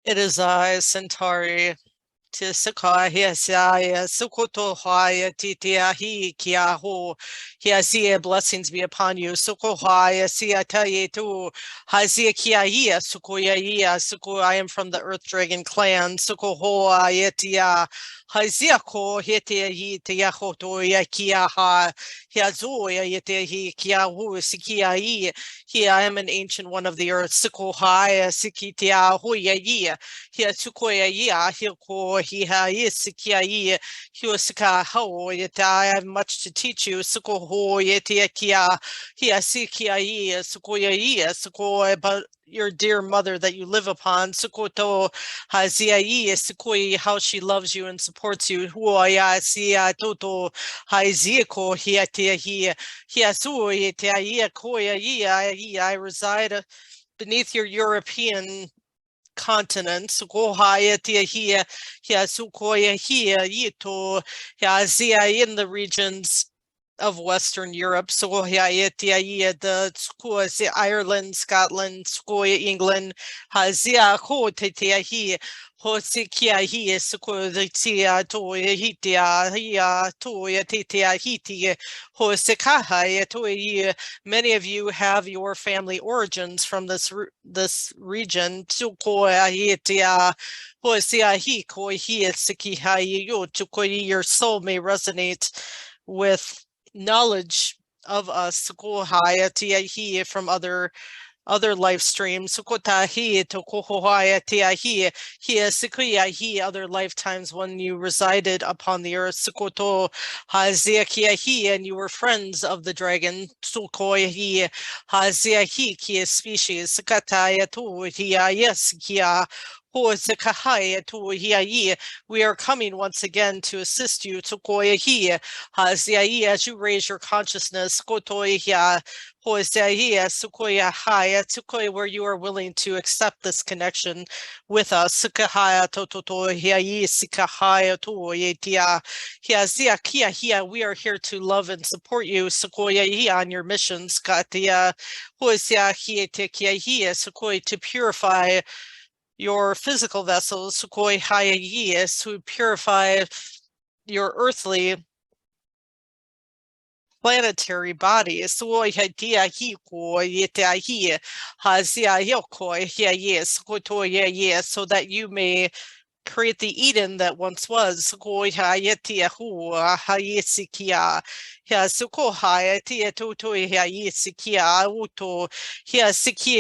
It is I, Centari, Tisakaya Saya, Sukoto Haya, Titiahi, Kiaho, Hiazia, blessings be upon you, Sukohaya, Siataye tu, Hazia Kiaia, Sukoyaia, Suko, I am from the Earth Dragon clan, Sukohoa, Yetia, Haziako, Hitia, Tiahoto, Yakiaha, Hiazoya, Yetehi, Kiahu, Sikiai, here I am an ancient one of the earth, Sukohaya, Sikitia, Hoya, Hia Sukoya ya Hilko Hiha Yisikia Hiosika Ho Yeta I have much to teach you Sukoho Yetiakia Hia Sikia Sukoya Suko about your dear mother that you live upon Sukoto Hazia Sukoi how she loves you and supports you Huaya Sia Toto Haziako Hiatia Hiasu Yetia Koya I reside beneath your European continent, Sukohaya Tia here, Sukoya here, Yito, Yazia in the regions of Western Europe, Sukohaya Tia, the Sukoya Ireland, Scotland, Sukoya England, Hazia Ho Tia here. Hosikia hi sukoya toya hitia hia toya titia hitia hosikaha toya. Many of you have your family origins from this region. Tukoya hitia hosia hiko hi sikiha yo tukoya. Your soul may resonate with knowledge of us sukohaya tia hi from other life streams, Sukota hi tokohoaya tia hi sikuya hi other lifetimes when you resided upon the earth, Sukoto haziakia hi and you were friends of the dragon, Sukoi hi hazia hi kia species, Sukataya tu hi yes kia. We are coming once again to assist you as you raise your consciousness, where you are willing to accept this connection with us. We are here to love and support you on your missions. To purify your physical vessels, to purify your earthly planetary bodies, so that you may create the Eden that once was.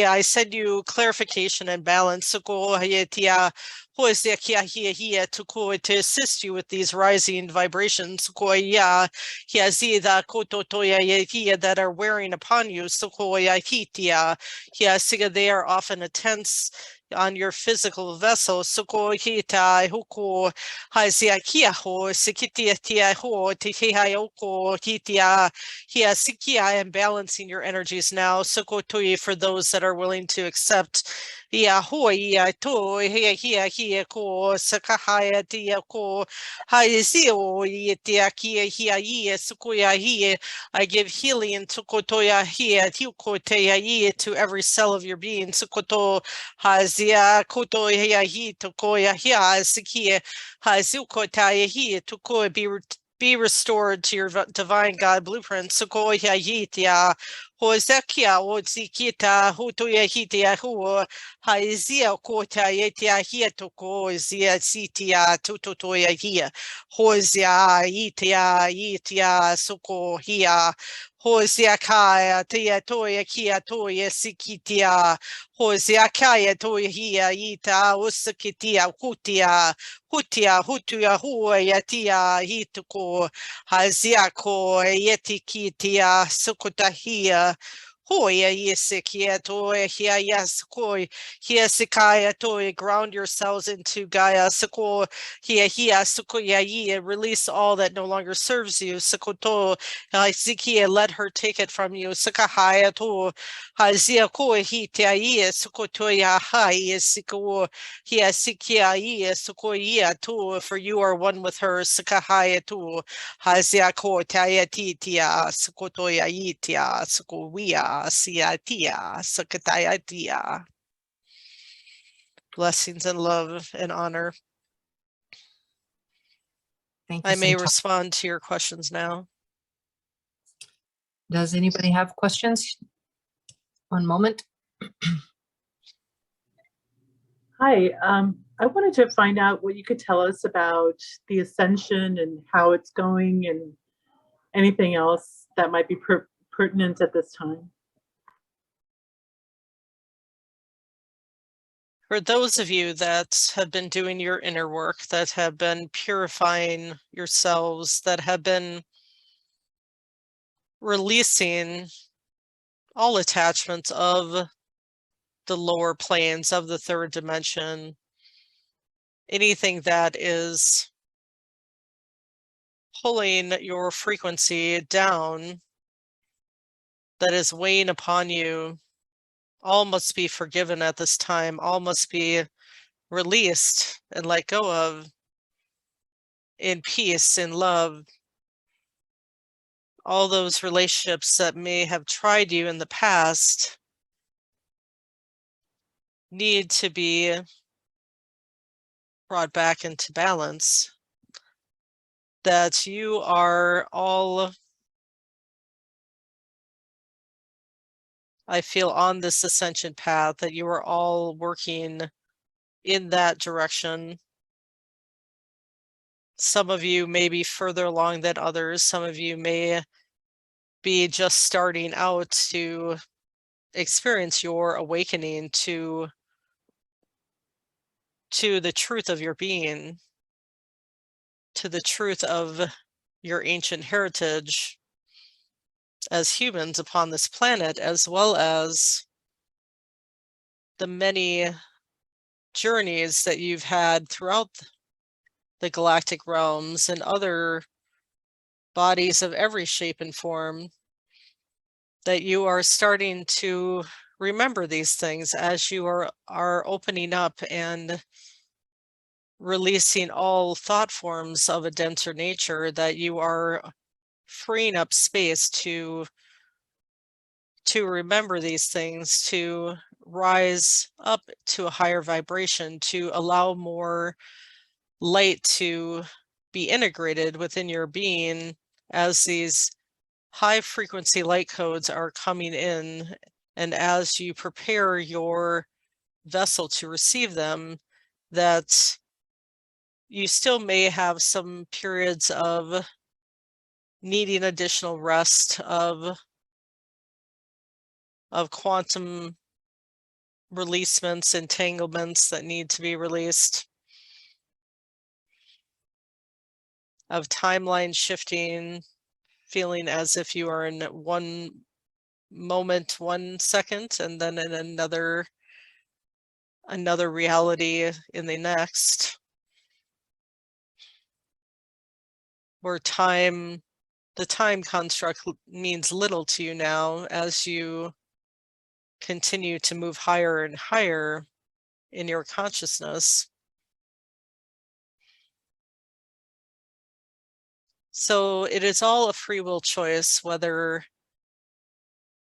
I send you clarification and balance to assist you with these rising vibrations that are wearing upon you. They are often a tense on your physical vessel. I am balancing your energies now. For those that are willing to accept. I give healing to every cell of your being. Hazia koto hi to koya hi sikia hazukota hi to ko be restored to your divine God blueprint. Sukoya hitia hozekia ozikita hutoya hitia hu hazia kota yetia hietoko zia sitia tutotoya hia hozia itia suko hia Hozia kaya tia toya kia toya sikitia Hozia kaya toya hia ita usakitia hutia hutuya huya yatia hituko haziako yetikitia sukutahia Hoya yesikia toya hia yaskoi hia sikaya toya. Ground yourselves into Gaia suko hia sukoya ye. Release all that no longer serves you. Sukoto Sikia, let her take it from you. Sakahaya to Hazia ko hitia sukotoya hai siko hia sikia sukoya to, for you are one with her. Sakahaya to Hazia ko titia sukotoya itia sukoya siatia sakatayatia. Blessings and love and honor. Thank you. I may Centari. respond to your questions now. Does anybody have questions? One moment. Hi, I wanted to find out what you could tell us about the ascension and how it's going and anything else that might be pertinent at this time. For those of you that have been doing your inner work, that have been purifying yourselves, that have been releasing all attachments of the lower planes of the third dimension, anything that is pulling your frequency down, that is weighing upon you, all must be forgiven at this time, all must be released and let go of in peace, in love. All those relationships that may have tried you in the past need to be brought back into balance. That you are all, I feel, on this ascension path, that you are all working in that direction. Some of you may be further along than others. Some of you may be just starting out to experience your awakening to the truth of your being, to the truth of your ancient heritage as humans upon this planet, as well as the many journeys that you've had throughout the galactic realms and other bodies of every shape and form, that you are starting to remember these things as you are opening up and releasing all thought forms of a denser nature, that you are freeing up space to remember these things, to rise up to a higher vibration, to allow more light to be integrated within your being as these high frequency light codes are coming in, and as you prepare your vessel to receive them, that you still may have some periods of needing additional rest, of quantum releasements, entanglements that need to be released, of timeline shifting, feeling as if you are in one moment, 1 second, and then in another reality in the next, where the time construct means little to you now as you continue to move higher and higher in your consciousness. So it is all a free will choice whether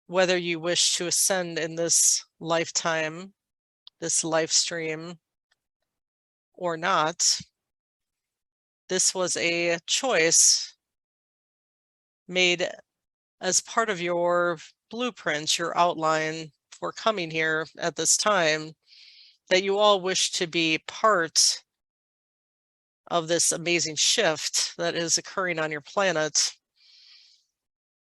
you wish to ascend in this lifetime, this life stream, or not. This was a choice made as part of your blueprint, your outline for coming here at this time, that you all wish to be part of this amazing shift that is occurring on your planet,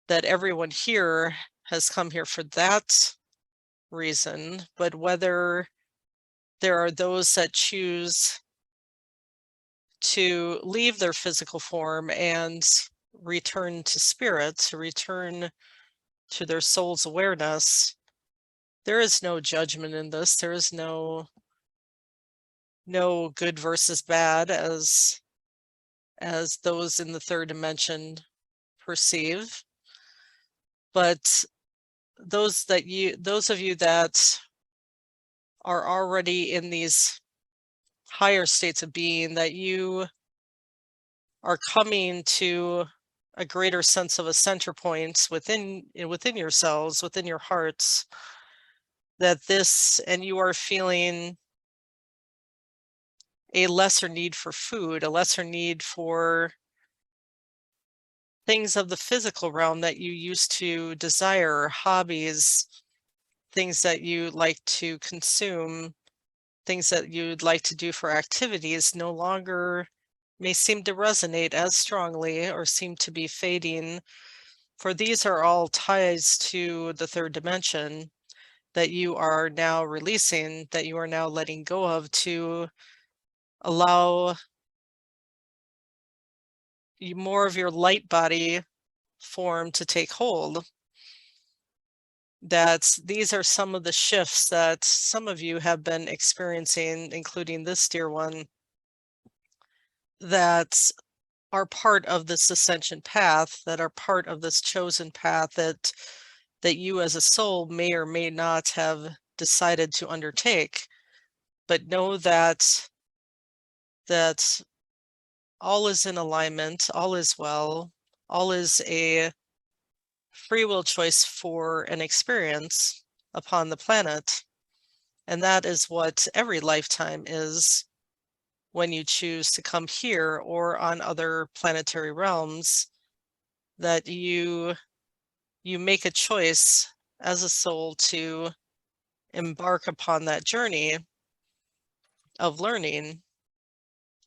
that everyone here has come here for that reason. But whether there are those that choose to leave their physical form and return to spirit, to return to their soul's awareness, there is no judgment in this. There is no good versus bad as those in the third dimension perceive. But those of you that are already in these higher states of being, that you are coming to a greater sense of a center point within yourselves, within your hearts, that this, and you are feeling a lesser need for food, a lesser need for things of the physical realm that you used to desire, hobbies, things that you like to consume, things that you'd like to do for activities no longer may seem to resonate as strongly or seem to be fading. For these are all ties to the third dimension that you are now releasing, that you are now letting go of, to allow more of your light body form to take hold. That these are some of the shifts that some of you have been experiencing, including this dear one, that are part of this ascension path, that are part of this chosen path that you as a soul may or may not have decided to undertake. But know that all is in alignment, all is well, all is a free will choice for an experience upon the planet. And that is what every lifetime is when you choose to come here or on other planetary realms, that you make a choice as a soul to embark upon that journey of learning.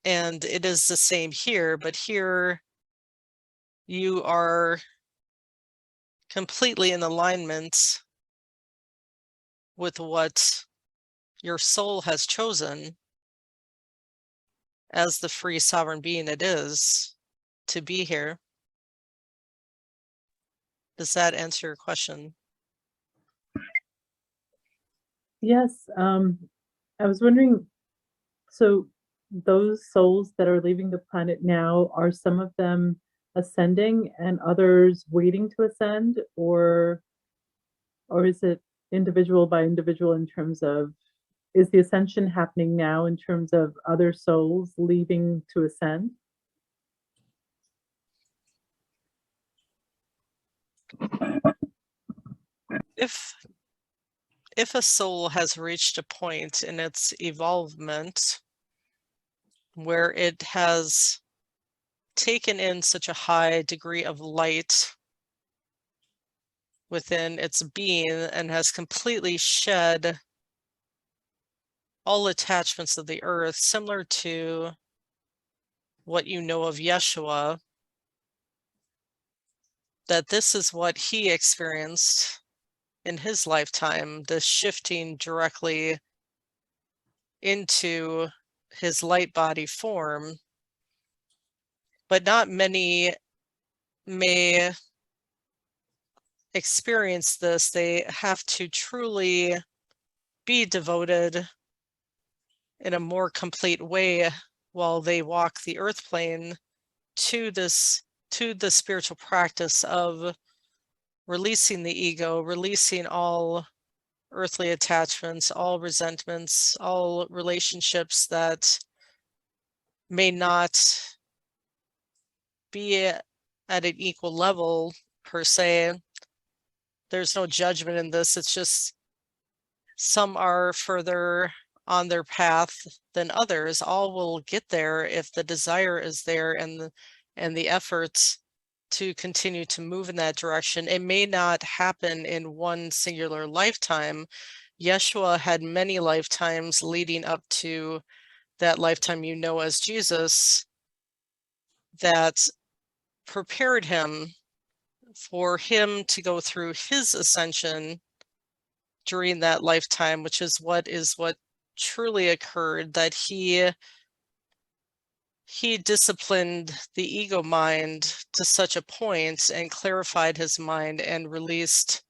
And it is the same here, but here you are completely in alignment with what your soul has chosen as the free sovereign being it is to be here. Does that answer your question? Yes. I was wondering, so those souls that are leaving the planet now, are some of them ascending and others waiting to ascend, or is it individual by individual in terms of, is the ascension happening now in terms of other souls leaving to ascend? If a soul has reached a point in its evolvement where it has taken in such a high degree of light within its being and has completely shed all attachments of the earth, similar to what you know of Yeshua, that this is what he experienced in his lifetime, the shifting directly into his light body form. But not many may experience this. They have to truly be devoted in a more complete way while they walk the earth plane to the spiritual practice of releasing the ego, releasing all earthly attachments, all resentments, all relationships that may not be at an equal level per se. There's no judgment in this. It's just some are further on their path than others. All will get there if the desire is there and the efforts to continue to move in that direction. It may not happen in one singular lifetime. Yeshua had many lifetimes leading up to that lifetime you know as Jesus that prepared him for him to go through his ascension during that lifetime, which is what truly occurred, that he disciplined the ego mind to such a point and clarified his mind and released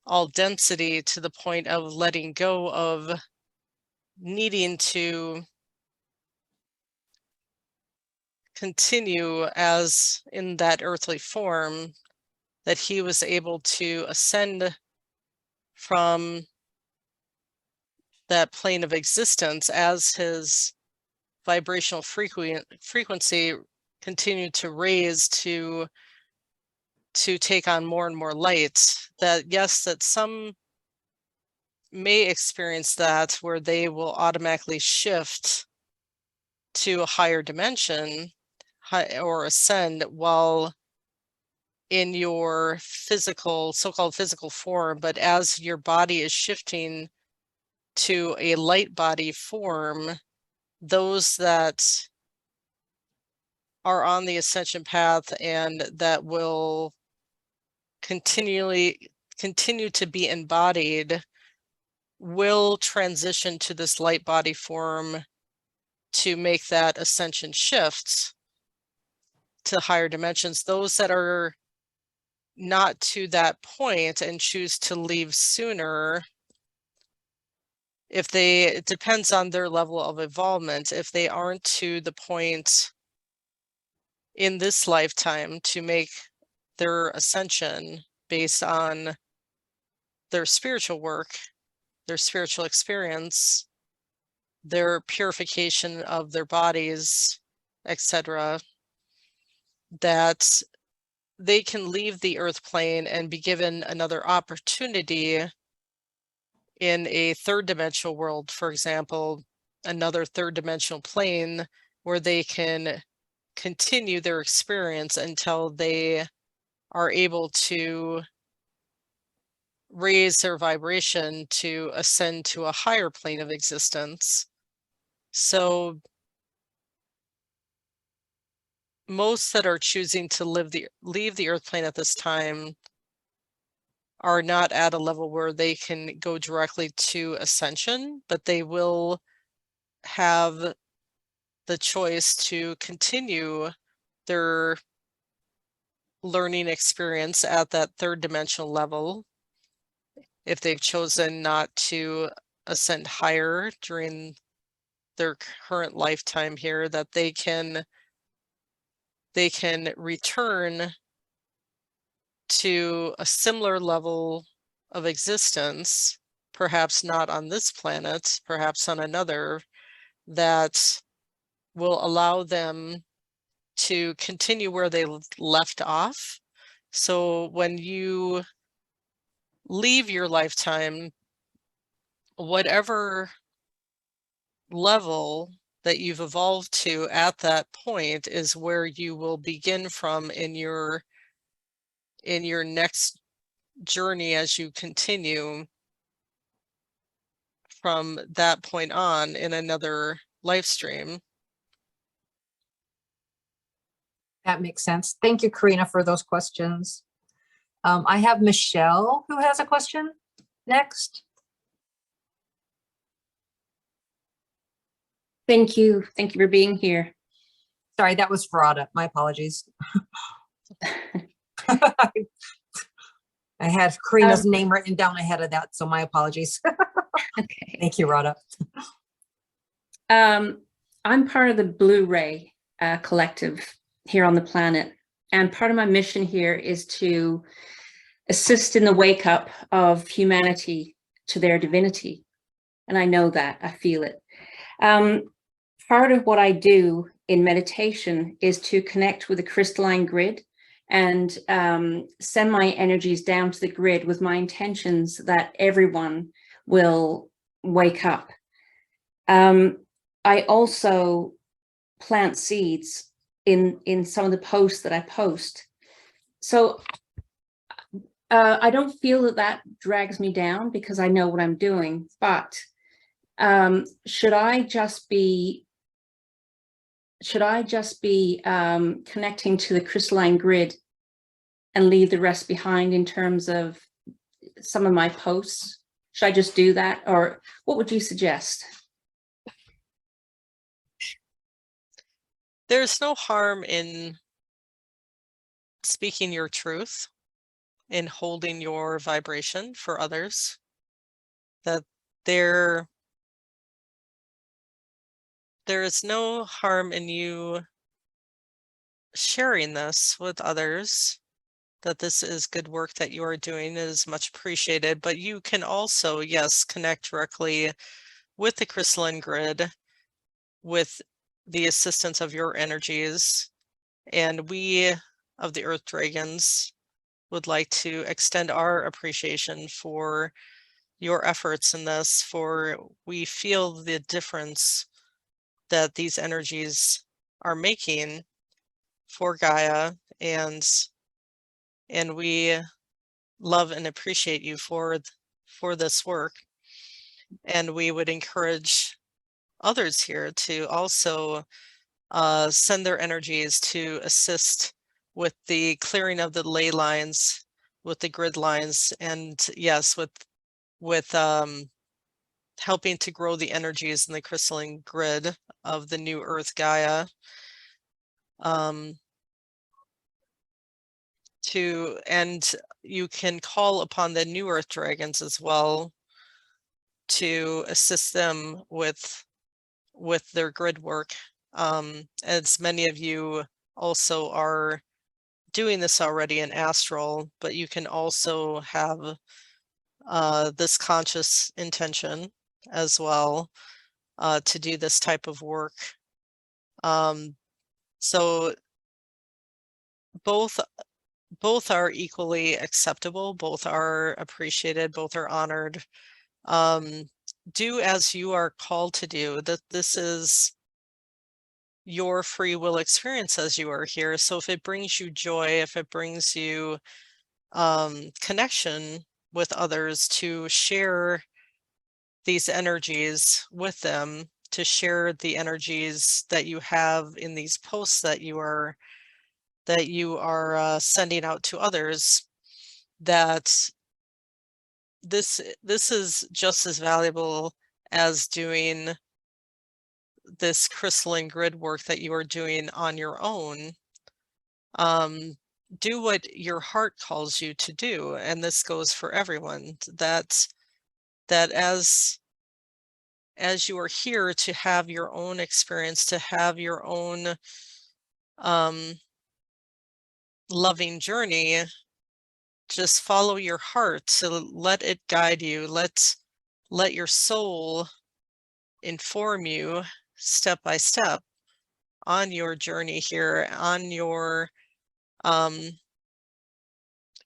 all density to the point of letting go of needing to continue as in that earthly form, that he was able to ascend from that plane of existence as his vibrational frequency continued to raise to take on more and more light. That yes, that some may experience that where they will automatically shift to a higher dimension or ascend while in your physical, so-called physical form, but as your body is shifting to a light body form, those that are on the ascension path and that will continue to be embodied will transition to this light body form to make that ascension shift to higher dimensions. Those that are not to that point and choose to leave sooner, it depends on their level of involvement. If they aren't to the point in this lifetime to make their ascension based on their spiritual work, their spiritual experience, their purification of their bodies, etc., that they can leave the earth plane and be given another opportunity in a third dimensional world, for example, another third dimensional plane where they can continue their experience until they are able to raise their vibration to ascend to a higher plane of existence. So most that are choosing to leave the earth plane at this time are not at a level where they can go directly to ascension, but they will have the choice to continue their learning experience at that third dimensional level if they've chosen not to ascend higher during their current lifetime here, that they can return to a similar level of existence, perhaps not on this planet, perhaps on another, that will allow them to continue where they left off. So when you leave your lifetime, whatever level that you've evolved to at that point is where you will begin from in your next journey as you continue from that point on in another life stream. That makes sense. Thank you, Karina, for those questions. I have Michelle who has a question next. Thank you. Thank you for being here. Sorry, that was Verada. My apologies. I had Karina's name written down ahead of that, so my apologies. Okay. Thank you, Rada. I'm part of the Blu-ray collective here on the planet, and part of my mission here is to assist in the wake up of humanity to their divinity. And I know that, I feel it. Part of what I do in meditation is to connect with a crystalline grid and send my energies down to the grid with my intentions that everyone will wake up. I also plant seeds in some of the posts that I post. So I don't feel that that drags me down because I know what I'm doing, but should I just be connecting to the crystalline grid and leave the rest behind in terms of some of my posts? Should I just do that, or what would you suggest? There's no harm in speaking your truth, in holding your vibration for others, that there is no harm in you sharing this with others, that this is good work that you are doing is much appreciated. But you can also, yes, connect directly with the crystalline grid with the assistance of your energies. And we of the Earth Dragons would like to extend our appreciation for your efforts in this, for we feel the difference that these energies are making for Gaia, and we love and appreciate you for this work. And we would encourage others here to also send their energies to assist with the clearing of the ley lines, with the grid lines, and yes, with helping to grow the energies in the crystalline grid of the new Earth Gaia. And you can call upon the new Earth dragons as well to assist them with their grid work. As many of you also are doing this already in astral, but you can also have this conscious intention as well to do this type of work. So both are equally acceptable, both are appreciated, both are honored. Do as you are called to do. That this is your free will experience as you are here. So if it brings you joy, if it brings you connection with others, to share these energies with them, to share the energies that you have in these posts that you are sending out to others, that this is just as valuable as doing this crystalline grid work that you are doing on your own. Do what your heart calls you to do, and this goes for everyone, that as you are here to have your own experience, to have your own loving journey, just follow your heart, to let it guide you, let your soul inform you step by step on your journey here, on your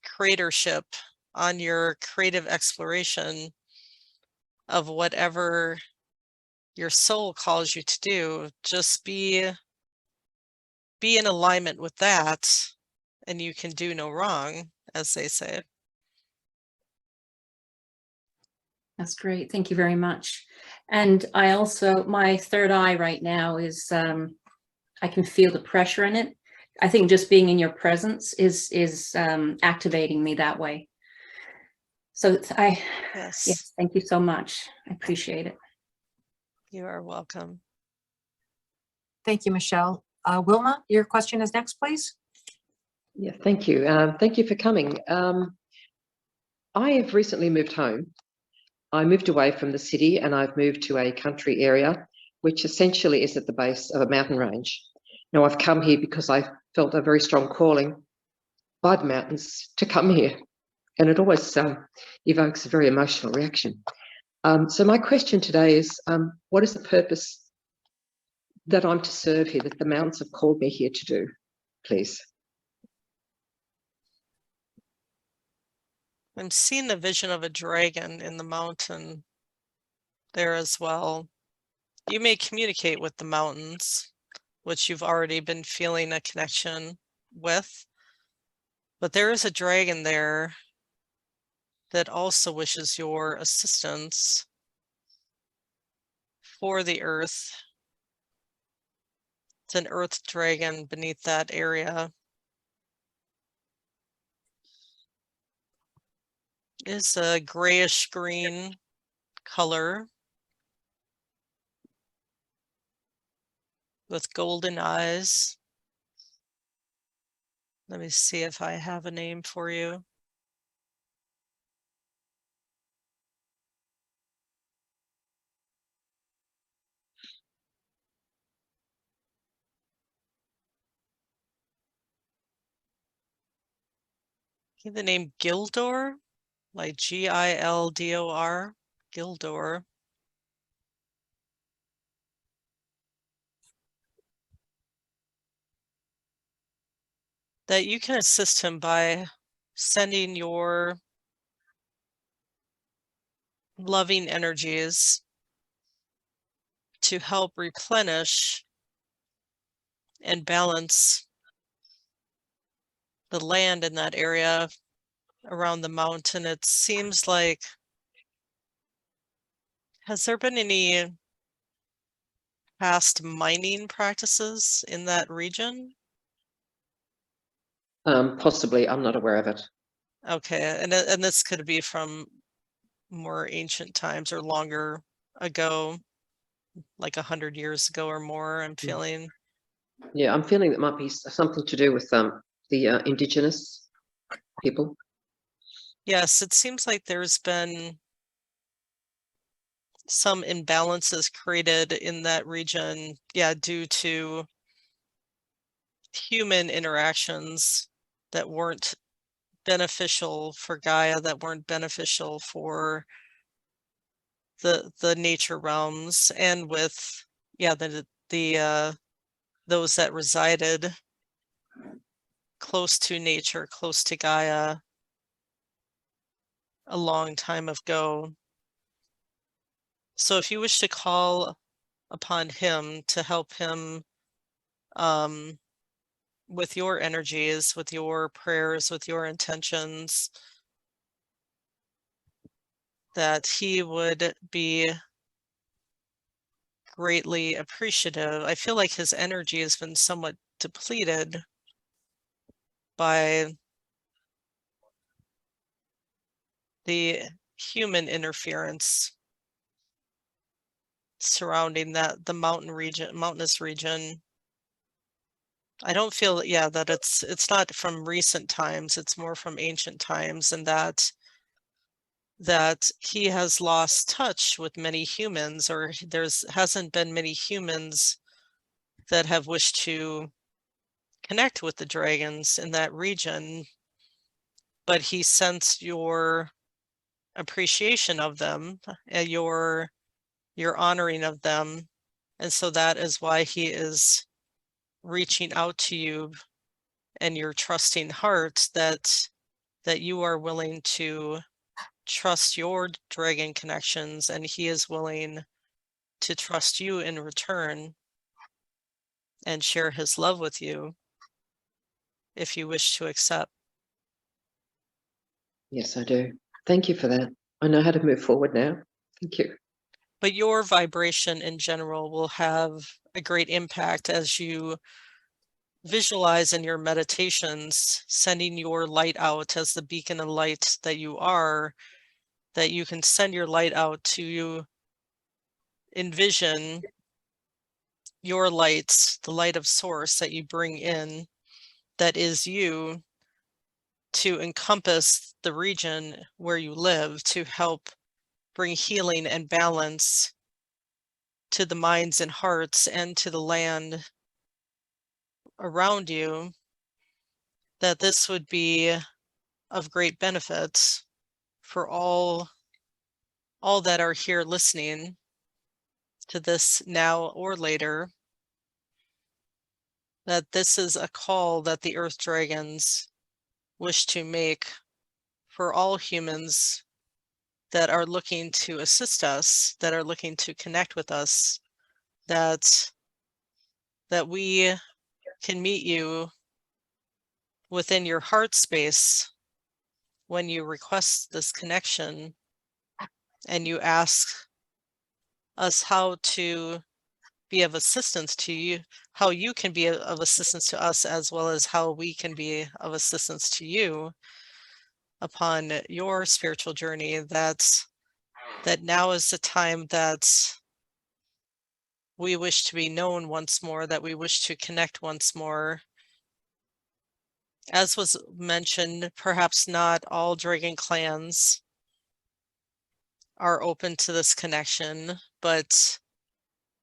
creatorship, on your creative exploration of whatever your soul calls you to do. Just be in alignment with that, and you can do no wrong, as they say. That's great. Thank you very much. And I also, my third eye right now is, I can feel the pressure in it. I think just being in your presence is activating me that way. So yes, thank you so much. I appreciate it. You are welcome. Thank you, Michelle. Wilma, your question is next, please. Yeah, thank you. Thank you for coming. I have recently moved home. I moved away from the city and I've moved to a country area, which essentially is at the base of a mountain range. Now, I've come here because I felt a very strong calling by the mountains to come here. And it always evokes a very emotional reaction. So my question today is, what is the purpose that I'm to serve here, that the mountains have called me here to do, please? I'm seeing a vision of a dragon in the mountain there as well. You may communicate with the mountains, which you've already been feeling a connection with, but there is a dragon there that also wishes your assistance for the earth. It's an earth dragon beneath that area. It's a grayish green color with golden eyes. Let me see if I have a name for you. The name Gildor, like Gildor, Gildor. That you can assist him by sending your loving energies to help replenish and balance the land in that area around the mountain. It seems like, has there been any past mining practices in that region? Possibly, I'm not aware of it. Okay, and this could be from more ancient times or longer ago, like 100 years ago or more, I'm feeling. Yeah, I'm feeling that might be something to do with the indigenous people. Yes, it seems like there's been some imbalances created in that region, yeah, due to human interactions that weren't beneficial for Gaia, that weren't beneficial for the nature realms, and with, yeah, the those that resided close to nature, close to Gaia a long time ago. So if you wish to call upon him to help him with your energies, with your prayers, with your intentions, that he would be greatly appreciative. I feel like his energy has been somewhat depleted by the human interference surrounding the mountainous region. I don't feel, yeah, that it's not from recent times, it's more from ancient times, and that he has lost touch with many humans, or hasn't been many humans that have wished to connect with the dragons in that region, but he sensed your appreciation of them, your honoring of them, and so that is why he is reaching out to you and your trusting heart, that you are willing to trust your dragon connections, and he is willing to trust you in return and share his love with you if you wish to accept. Yes, I do. Thank you for that. I know how to move forward now. Thank you. But your vibration in general will have a great impact as you visualize in your meditations, sending your light out as the beacon of light that you are, that you can send your light out to envision your lights, the light of source that you bring in, that is you, to encompass the region where you live, to help bring healing and balance to the minds and hearts and to the land around you, that this would be of great benefit for all that are here listening to this now or later, that this is a call that the earth dragons wish to make for all humans that are looking to assist us, that are looking to connect with us, that we can meet you within your heart space when you request this connection and you ask us how to be of assistance to you, how you can be of assistance to us, as well as how we can be of assistance to you upon your spiritual journey. That now is the time that we wish to be known once more, that we wish to connect once more. As was mentioned, perhaps not all dragon clans are open to this connection, but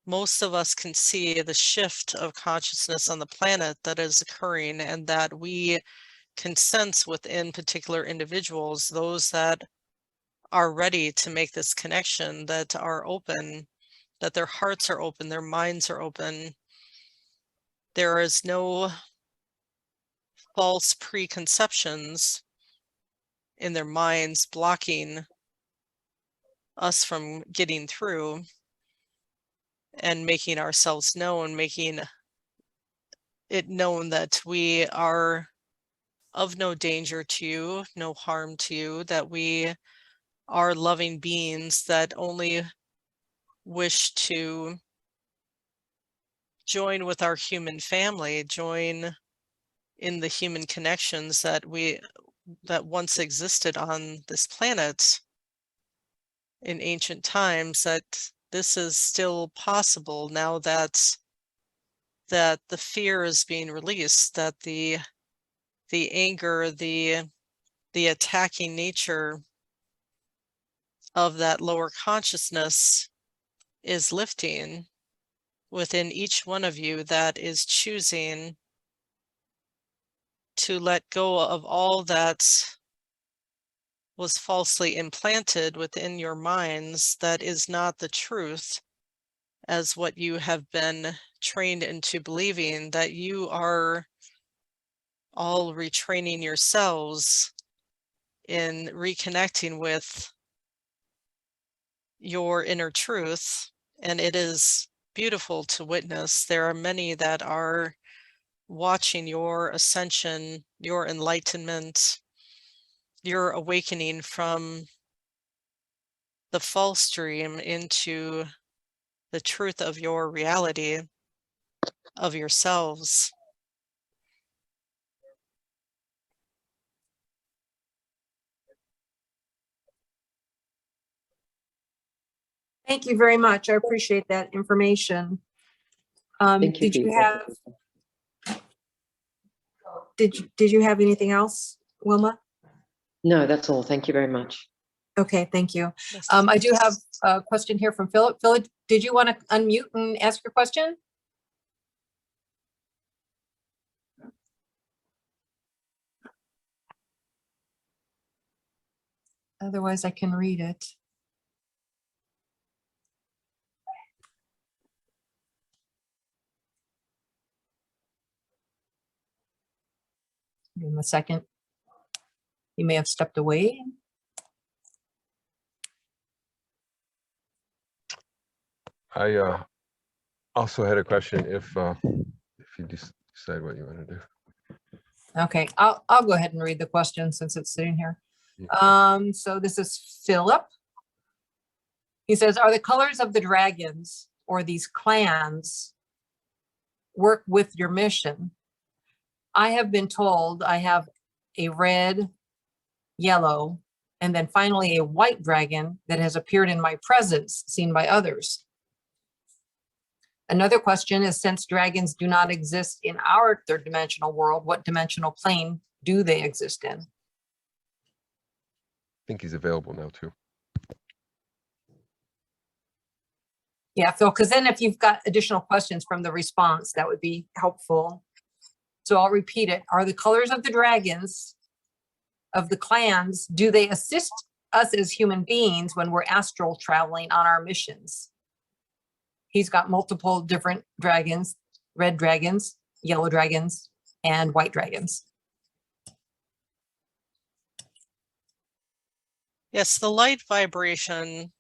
most of us can see the shift of consciousness on the planet that is occurring, and that we can sense within particular individuals, those that are ready to make this connection, that are open, that their hearts are open, their minds are open. There is no false preconceptions in their minds blocking us from getting through. and making ourselves known, making it known that we are of no danger to you, no harm to you, that we are loving beings that only wish to join with our human family, join in the human connections that once existed on this planet in ancient times, that this is still possible now that the fear is being released, that the anger, the attacking nature of that lower consciousness is lifting within each one of you, that is choosing to let go of all that was falsely implanted within your minds, that is not the truth, as what you have been trained into believing, that you are all retraining yourselves in reconnecting with your inner truth. And it is beautiful to witness. There are many that are watching your ascension, your enlightenment, your awakening from the false dream into the truth of your reality, of yourselves. Thank you very much. I appreciate that information. Thank you. Did you have did you have anything else, Wilma? No, that's all. Thank you very much. Okay, thank you. Yes. I do have a question here from Philip. Philip, did you want to unmute and ask your question? Otherwise, I can read it. Give him a second. He may have stepped away. I also had a question if you decide what you want to do. Okay, I'll go ahead and read the question since it's sitting here. So this is Philip. He says, are the colors of the dragons or these clans work with your mission? I have been told I have a red, yellow, and then finally a white dragon that has appeared in my presence, seen by others. Another question is, since dragons do not exist in our third dimensional world, what dimensional plane do they exist in? I think he's available now too. Yeah, Phil, because then if you've got additional questions from the response, that would be helpful. So I'll repeat it. Are the colors of the dragons of the clans, do they assist us as human beings when we're astral traveling on our missions? He's got multiple different dragons, red dragons, yellow dragons, and white dragons. Yes, the light vibration,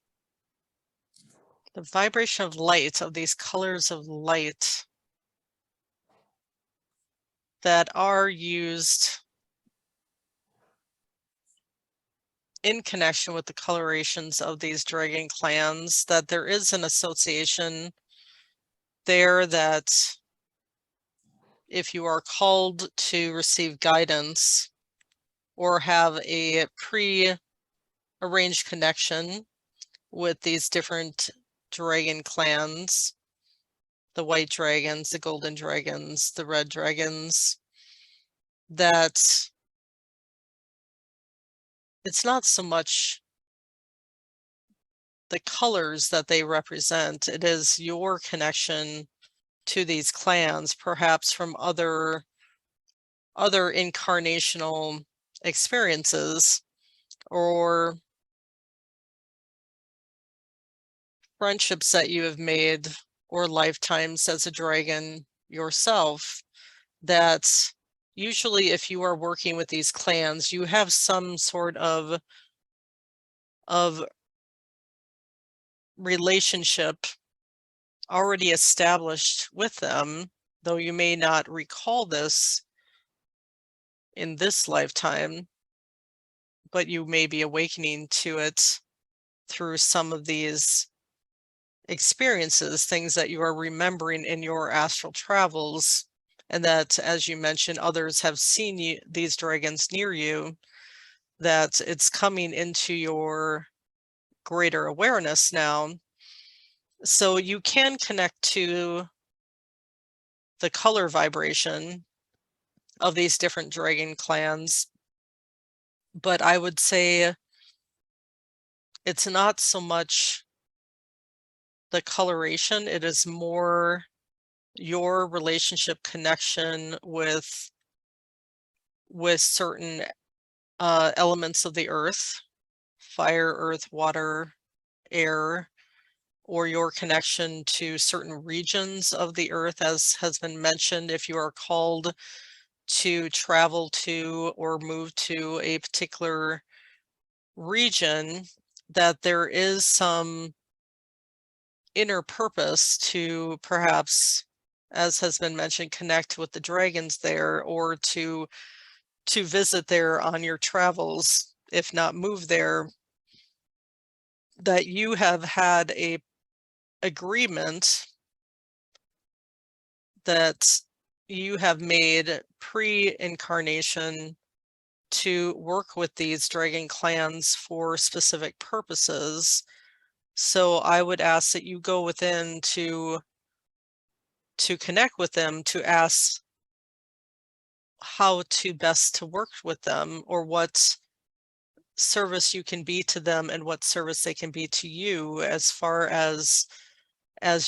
the vibration of light, of these colors of light that are used in connection with the colorations of these dragon clans, that there is an association there, that if you are called to receive guidance or have a pre-arranged connection with these different dragon clans, the white dragons, the golden dragons, the red dragons, that it's not so much the colors that they represent, it is your connection to these clans, perhaps from other incarnational experiences or friendships that you have made, or lifetimes as a dragon yourself, that usually if you are working with these clans, you have some sort of relationship already established with them, though you may not recall this in this lifetime, but you may be awakening to it through some of these experiences, things that you are remembering in your astral travels, and that, as you mentioned, others have seen these dragons near you, that it's coming into your greater awareness now. So you can connect to the color vibration of these different dragon clans, but I would say it's not so much the coloration, it is more your relationship connection with certain elements of the earth, fire, earth, water, air, or your connection to certain regions of the earth, as has been mentioned. If you are called to travel to or move to a particular region, that there is some inner purpose to perhaps, as has been mentioned, connect with the dragons there, or to visit there on your travels, if not move there, that you have had a agreement that you have made pre-incarnation to work with these dragon clans for specific purposes. So I would ask that you go within to connect with them, to ask how to best to work with them, or what service you can be to them and what service they can be to you as far as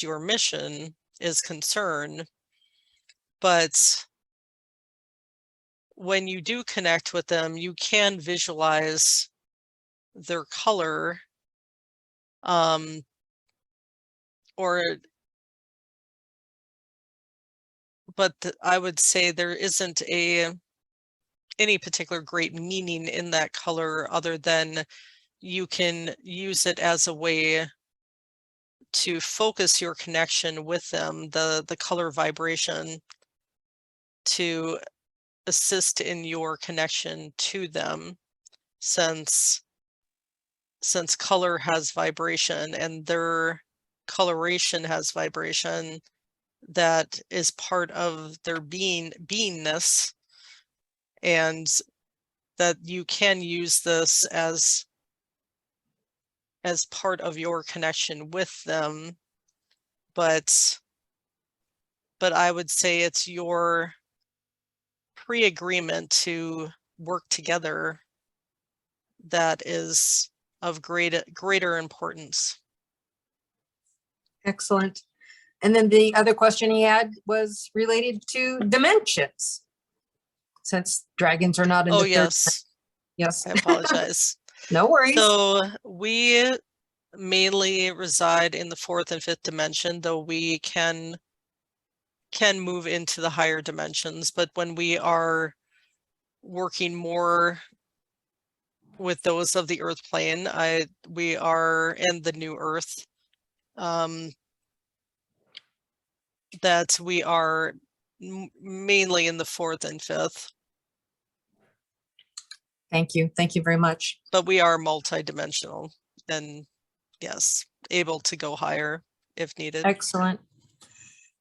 your mission is concerned. But when you do connect with them, you can visualize their color, but I would say there isn't any particular great meaning in that color, other than you can use it as a way to focus your connection with them, the color vibration, to assist in your connection to them, since color has vibration and their coloration has vibration that is part of their beingness, and that you can use this as part of your connection with them. But I would say it's your pre-agreement to work together that is of greater importance. Excellent. And then the other question he had was related to dimensions, since dragons are not in the Oh, third. yes. Yes. I apologize. No worries. So we mainly reside in the fourth and fifth dimension, though we can move into the higher dimensions. But when we are working more with those of the earth plane, we are in the new earth, that we are mainly in the fourth and fifth, Thank you. Thank you very much. but we are multi-dimensional, and yes, able to go higher if needed. Excellent.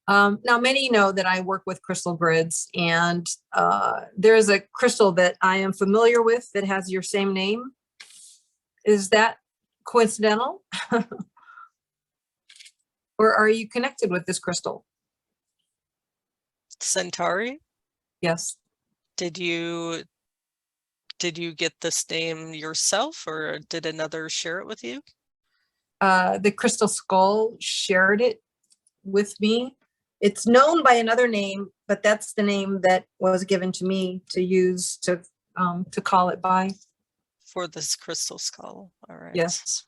Now, many know that I work with crystal grids, and there is a crystal that I am familiar with that has your same name. Is that coincidental? Or are you connected with this crystal? Centari, Yes. did you get this name yourself, or did another share it with you? The crystal skull shared it with me. It's known by another name, but that's the name that was given to me to use to call it by. For this crystal skull. All right. Yes.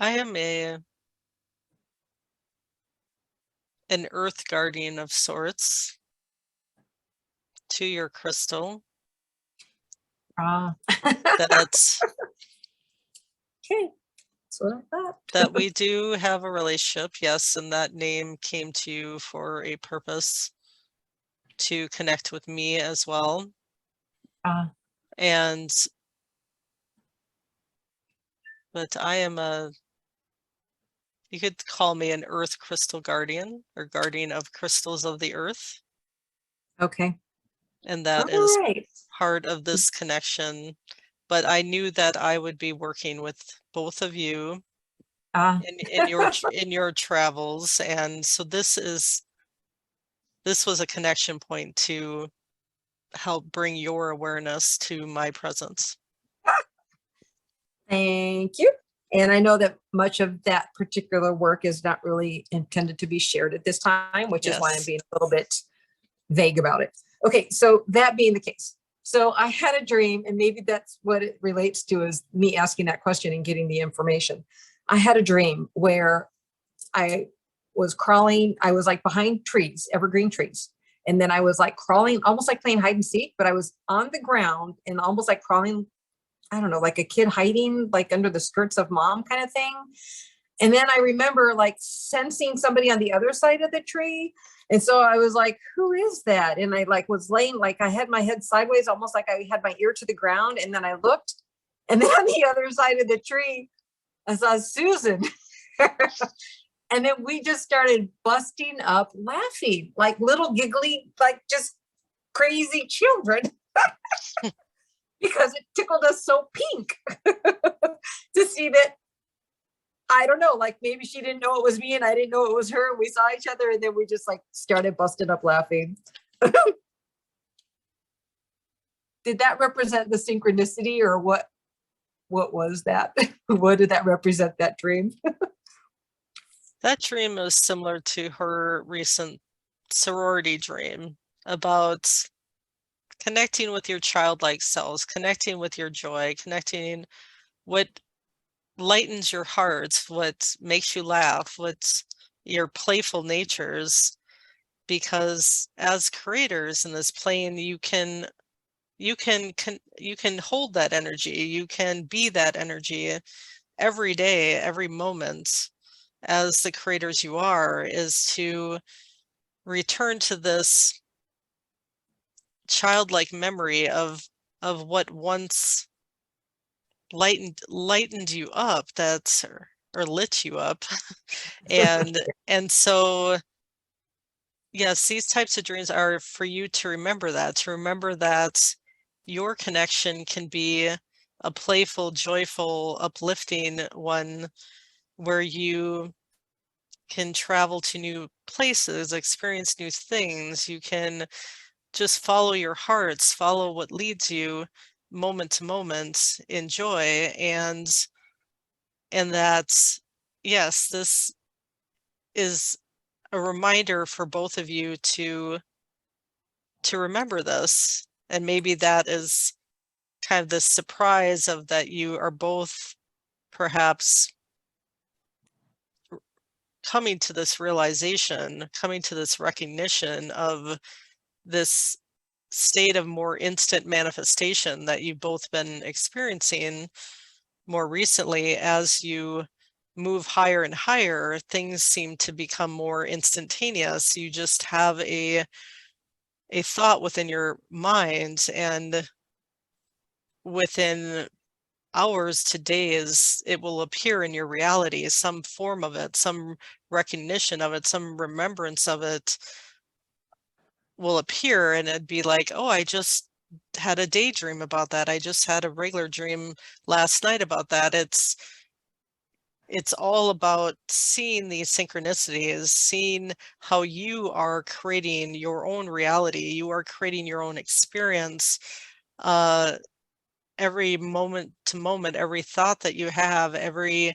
I am an earth guardian of sorts to your crystal. That's Okay, that's what I thought. that we do have a relationship, yes, and that name came to you for a purpose, to connect with me as well. And but I am you could call me an earth crystal guardian, or guardian of crystals of the earth. Okay. And that All is right. part of this connection. But I knew that I would be working with both of you in your travels, and so this was a connection point to help bring your awareness to my presence. Thank you. And I know that much of that particular work is not really intended to be shared at this time, which is why I'm Yes. being a little bit vague about it. Okay, so that being the case, so I had a dream, and maybe that's what it relates to, is me asking that question and getting the information. I had a dream where I was crawling, I was like behind trees, evergreen trees. And then I was like crawling, almost like playing hide and seek, but I was on the ground and almost like crawling, I don't know, like a kid hiding like under the skirts of mom kind of thing. And then I remember like sensing somebody on the other side of the tree. And so I was like, who is that? And I like was laying, like I had my head sideways, almost like I had my ear to the ground. And then I looked, and then on the other side of the tree, I saw Susan. And then we just started busting up laughing, like little giggly, like just crazy children. Because it tickled us so pink to see that, I don't know, like maybe she didn't know it was me and I didn't know it was her. We saw each other and then we just like started busting up laughing. Did that represent the synchronicity, or what was that? What did that represent, that dream? That dream is similar to her recent sorority dream about connecting with your childlike selves, connecting with your joy, connecting what lightens your heart, what makes you laugh, what's your playful natures. Because as creators in this plane, you can hold that energy, you can be that energy every day, every moment. As the creators you are, is to return to this childlike memory of what once lightened you up, that's or lit you up. and so yes, these types of dreams are for you to remember that your connection can be a playful, joyful, uplifting one, where you can travel to new places, experience new things. You can just follow your hearts, follow what leads you moment to moment in joy. And that's, yes, this is a reminder for both of you to remember this. And maybe that is kind of the surprise of that you are both perhaps coming to this realization, coming to this recognition of this state of more instant manifestation that you've both been experiencing more recently. As you move higher and higher, things seem to become more instantaneous. You just have a thought within your mind, and within hours to days, it will appear in your reality, some form of it, some recognition of it, some remembrance of it will appear, and it'd be like, oh, I just had a daydream about that. I just had a regular dream last night about that. It's all about seeing these synchronicities, seeing how you are creating your own reality. You are creating your own experience. Every moment to moment, every thought that you have, every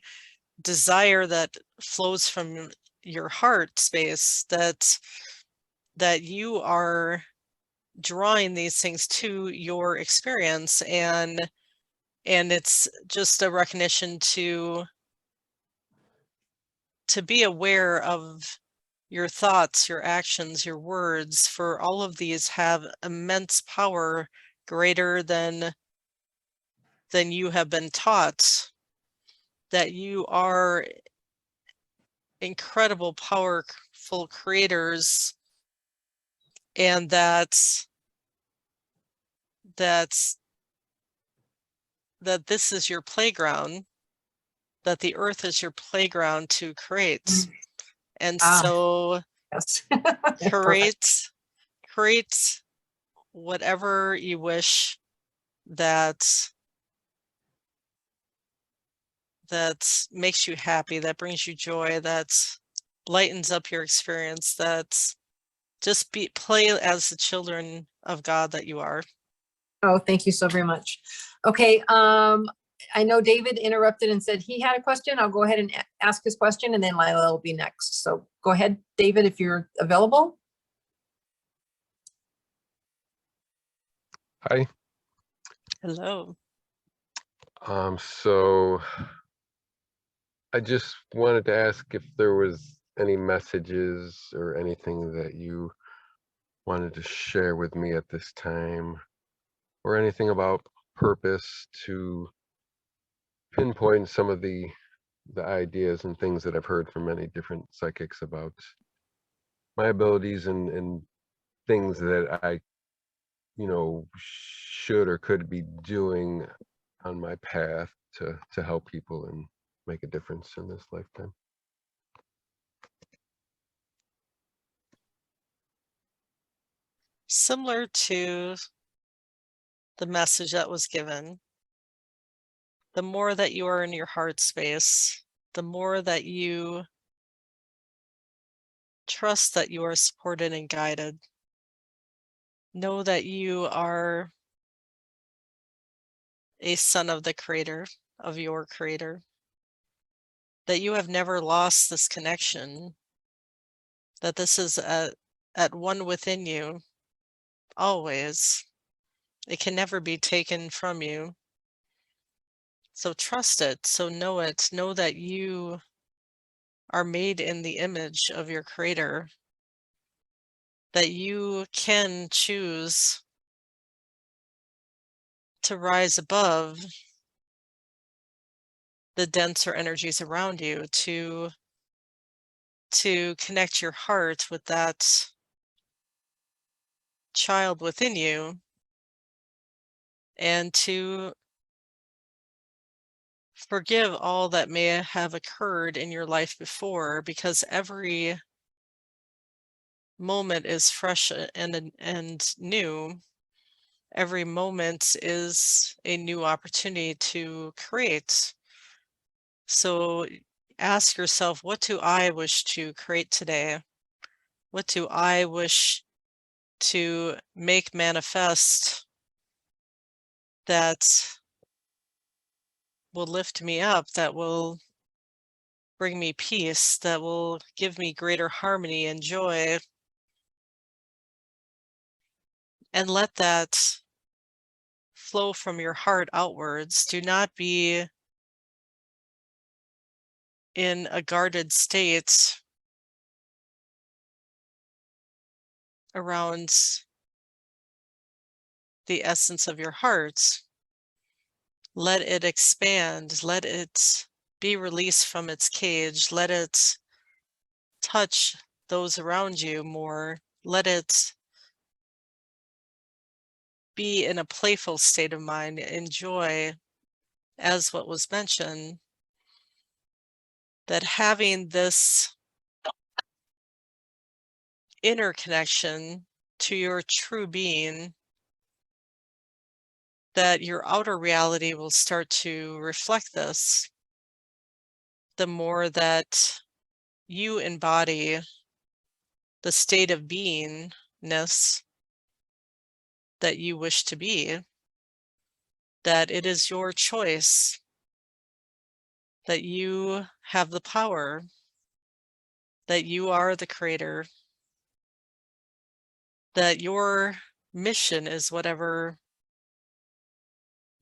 desire that flows from your heart space, that you are drawing these things to your experience. And it's just a recognition to to be aware of your thoughts, your actions, your words, for all of these have immense power greater than you have been taught, that you are incredible, powerful creators, and that this is your playground, that the earth is your playground to create. And so Yes. create whatever you wish that makes you happy, that brings you joy, that lightens up your experience, that just play as the children of God that you are. Oh, thank you so very much. Okay, I know David interrupted and said he had a question. I'll go ahead and ask his question, and then Lila will be next. So go ahead, David, if you're available. Hi. Hello. So I just wanted to ask if there was any messages or anything that you wanted to share with me at this time, or anything about purpose, to pinpoint some of the ideas and things that I've heard from many different psychics about my abilities and things that I, should or could be doing on my path to help people and make a difference in this lifetime. Similar to the message that was given, the more that you are in your heart space, the more that you trust that you are supported and guided. Know that you are a son of the creator, of your creator, that you have never lost this connection, that this is at one within you, always. It can never be taken from you. So trust it, so know it, know that you are made in the image of your creator, that you can choose to rise above the denser energies around you, to connect your heart with that child within you, and to forgive all that may have occurred in your life before, because every moment is fresh and new. Every moment is a new opportunity to create. So ask yourself, what do I wish to create today? What do I wish to make manifest that will lift me up, that will bring me peace, that will give me greater harmony and joy? And let that flow from your heart outwards. Do not be in a guarded state around the essence of your heart. Let it expand. Let it be released from its cage. Let it touch those around you more. Let it be in a playful state of mind. Enjoy, as what was mentioned, that having this inner connection to your true being, that your outer reality will start to reflect this. The more that you embody the state of beingness that you wish to be, that it is your choice, that you have the power, that you are the creator, that your mission is whatever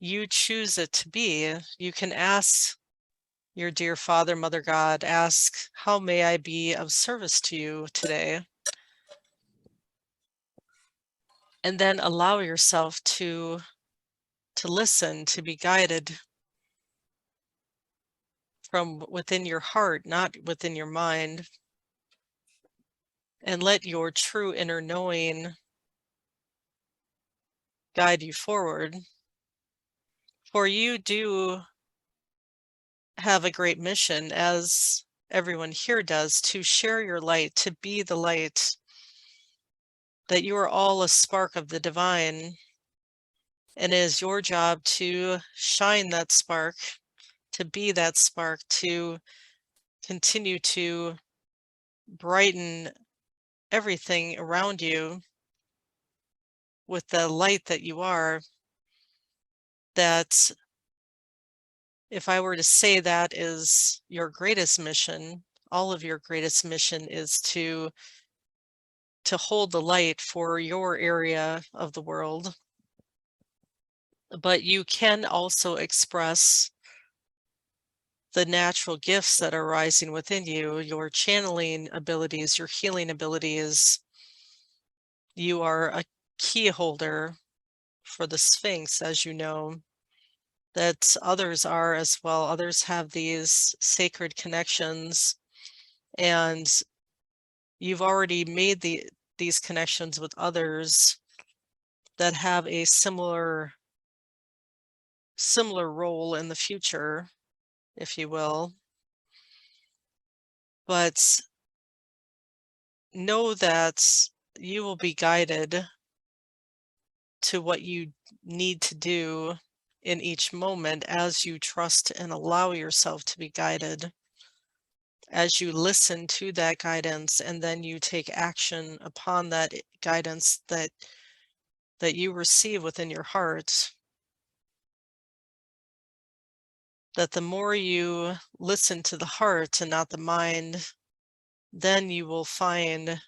you choose it to be. You can ask your dear Father, Mother God, ask, how may I be of service to you today? And then allow yourself to listen, to be guided from within your heart, not within your mind. And let your true inner knowing guide you forward. For you do have a great mission, as everyone here does, to share your light, to be the light, that you are all a spark of the divine. And it is your job to shine that spark, to be that spark, to continue to brighten everything around you with the light that you are. That, if I were to say, that is your greatest mission, all of your greatest mission is to hold the light for your area of the world. But you can also express the natural gifts that are rising within you, your channeling abilities, your healing abilities. You are a key holder for the Sphinx, as you know, that others are as well. Others have these sacred connections, and you've already made these connections with others that have a similar role in the future, if you will. But know that you will be guided to what you need to do in each moment as you trust and allow yourself to be guided, as you listen to that guidance, and then you take action upon that guidance that you receive within your heart. That the more you listen to the heart and not the mind, then you will find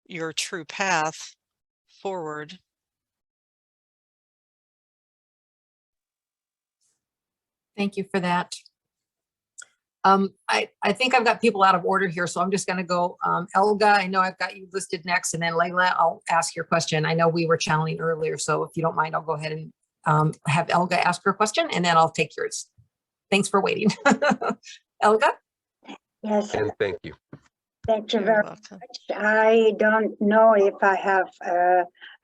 your true path forward. Thank you for that. I think I've got people out of order here, so I'm just going to go. Elga, I know I've got you listed next, and then Layla, I'll ask your question. I know we were channeling earlier, so if you don't mind, I'll go ahead and have Elga ask her question, and then I'll take yours. Thanks for waiting. Elga? Yes, And thank you. thank you You're very welcome. much. I don't know if I have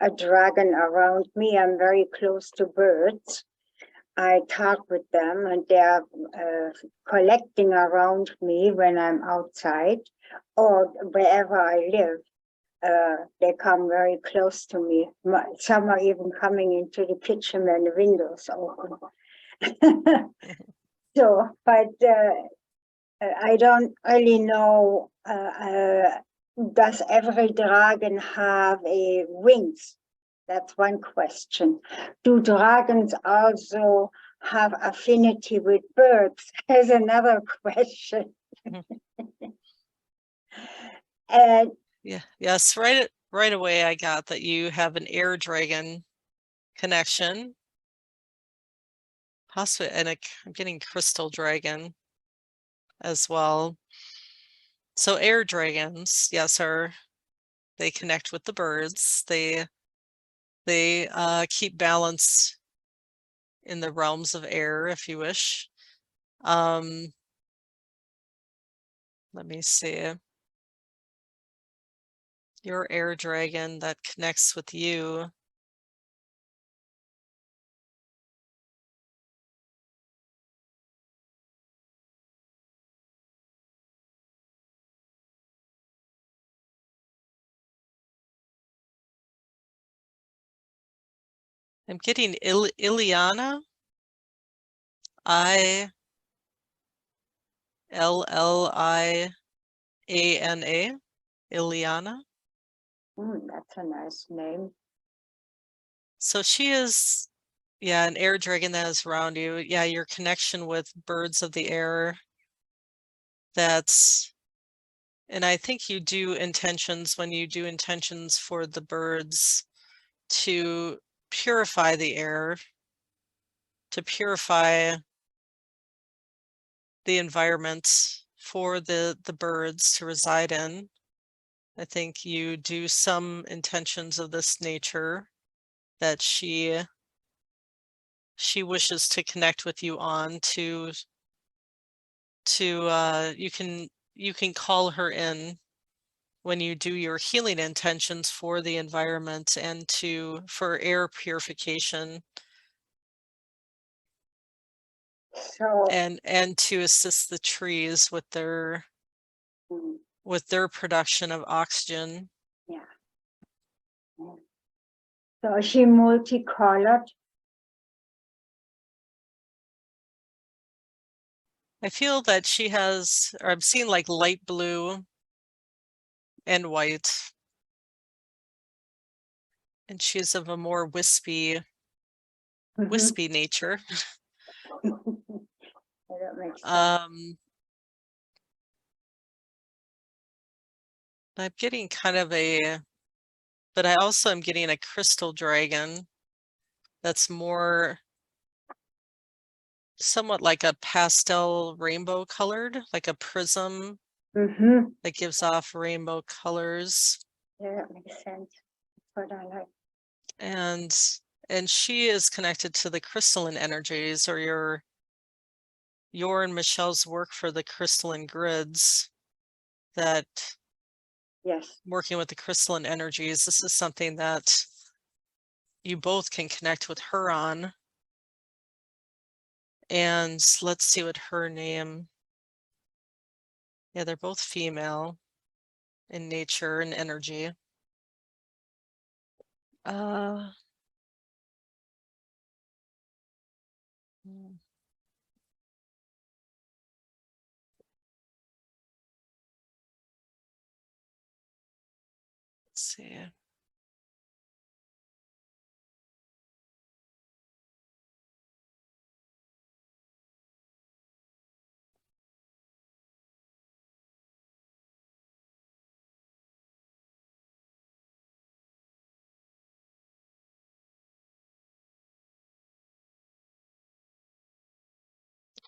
a dragon around me. I'm very close to birds. I talk with them, and they're collecting around me when I'm outside or wherever I live. They come very close to me. Some are even coming into the kitchen when the windows open. So, but I don't really know, does every dragon have a wings? That's one question. Do dragons also have affinity with birds? There's another question. And Yeah. Yes. Right away, I got that you have an air dragon connection, possibly, and I'm getting crystal dragon as well. So air dragons, yes, they connect with the birds. They keep balance in the realms of air, if you wish. Let me see. Your air dragon that connects with you. I'm getting Ileana. Illiana. Ileana. that's a nice name. So she is, yeah, an air dragon that is around you. Yeah, your connection with birds of the air. And I think you do intentions, when you do intentions for the birds, to purify the air, to purify environment for the birds to reside in. I think you do some intentions of this nature that she wishes to connect with you on to you can call her in when you do your healing intentions for the environment and for air purification So, and to assist the trees with their production of oxygen. yeah. So is she multicolored? I feel that she has, or I'm seeing like light blue and white. And she's of a more wispy nature. That makes sense. I'm getting kind of but I also am getting a crystal dragon that's more somewhat like a pastel rainbow colored, like a prism that gives off rainbow colors. Yeah, that makes sense. That's what I like. And she is connected to the crystalline energies, or your and Michelle's work for the crystalline grids, that Yes. working with the crystalline energies, this is something that you both can connect with her on. And let's see what her name. Yeah, they're both female in nature and energy. Let's see.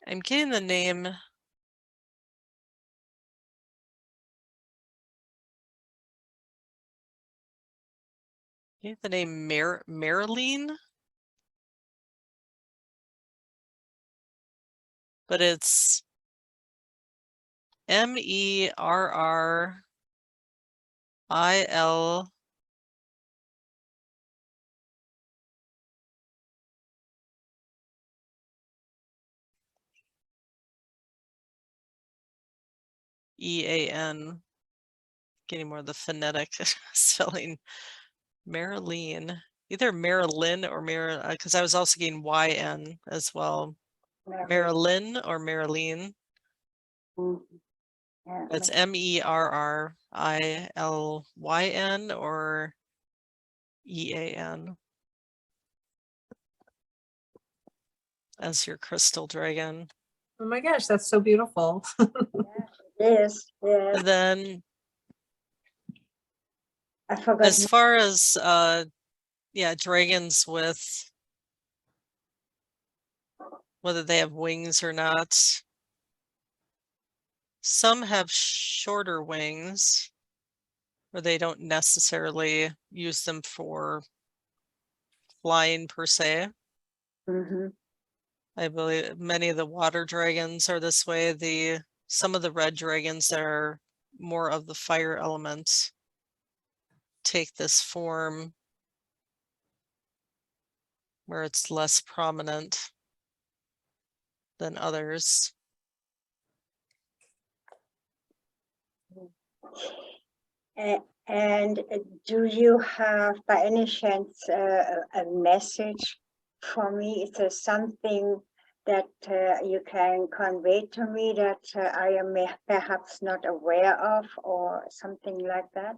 I'm getting the name. The name Marilyn, but it's Merril. EAN, getting more of the phonetic spelling. Marilyn, either Marilyn or because I was also getting YN as well. Marilyn or Marilyn. Yeah, It's MERRILYN or EAN as your crystal dragon. Oh my gosh, that's so beautiful. yes, yes. And then I forgot. as far as dragons with whether they have wings or not, some have shorter wings where they don't necessarily use them for flying per se. I believe many of the water dragons are this way. Some of the red dragons that are more of the fire element take this form where it's less prominent than others. And do you have, by any chance, a message for me? Is there something that you can convey to me that I am perhaps not aware of, or something like that?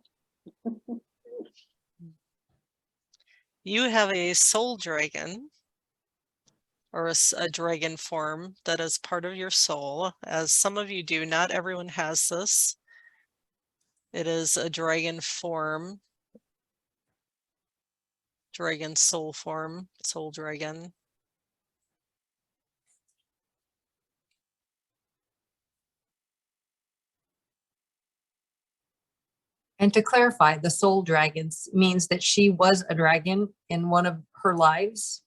You have a soul dragon, or a dragon form that is part of your soul, as some of you do. Not everyone has this. It is a dragon form, dragon soul form, soul dragon. And to clarify, the soul dragons means that she was a dragon in one of her lives.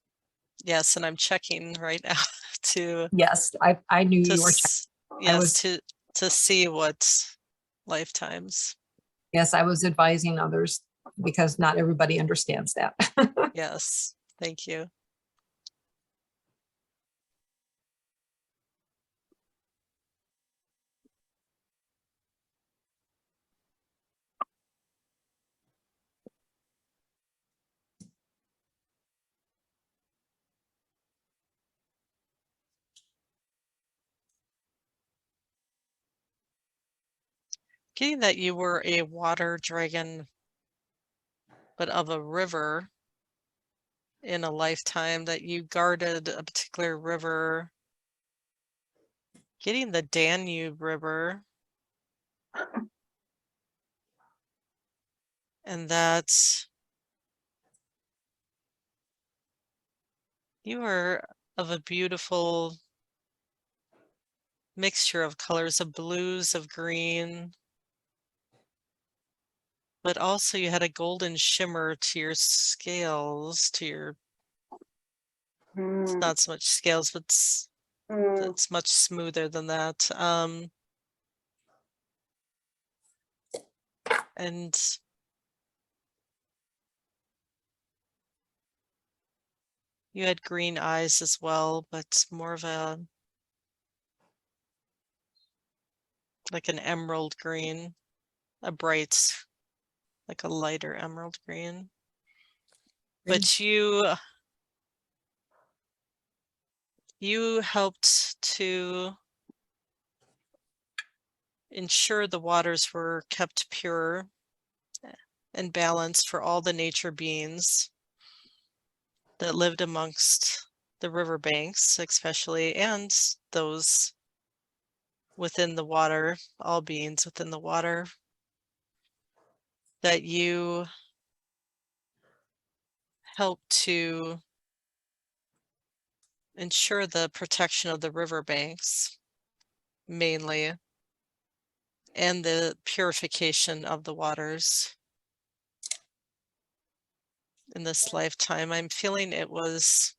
Yes, and I'm checking right now to Yes, I knew to you were. s- I yes was- to see what lifetimes. Yes, I was advising others because not everybody understands that. Yes, thank you. Getting that you were a water dragon, but of a river in a lifetime, that you guarded a particular river. Getting the Danube River. And that you are of a beautiful mixture of colors, of blues, of green, but also you had a golden shimmer to your scales, to your, it's Mm, not so much scales, but mm. it's much smoother than that. And you had green eyes as well, but more of a, like an emerald green, a bright, like a lighter emerald green. But you helped to ensure the waters were kept pure and balanced for all the nature beings that lived amongst the riverbanks, especially, and those within the water, all beings within the water, that you helped to ensure the protection of the riverbanks, mainly, and the purification of the waters. In this lifetime, I'm feeling it was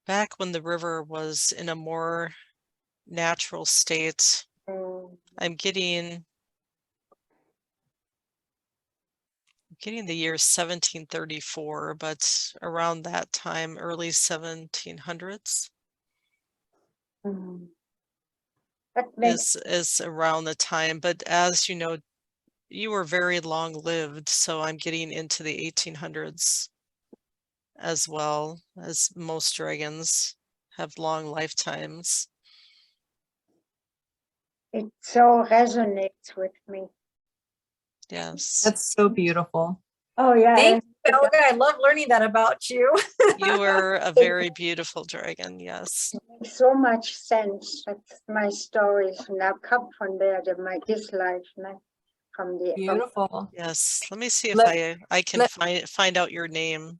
back when the river was in a more natural state. I'm getting the year 1734, but around that time, early 1700s Mm. That makes is around the time. But as you know, you were very long lived, so I'm getting into the 1800s as well, as most dragons have long lifetimes. it so resonates with me. Yes. That's so beautiful. Oh yeah, Thank and you, Helga. I love learning that about you. You were a very beautiful dragon, yes. it makes so much sense. That's my stories now come from there, this life, not from the Beautiful. Yes. Let me see if Let- I can find out your name.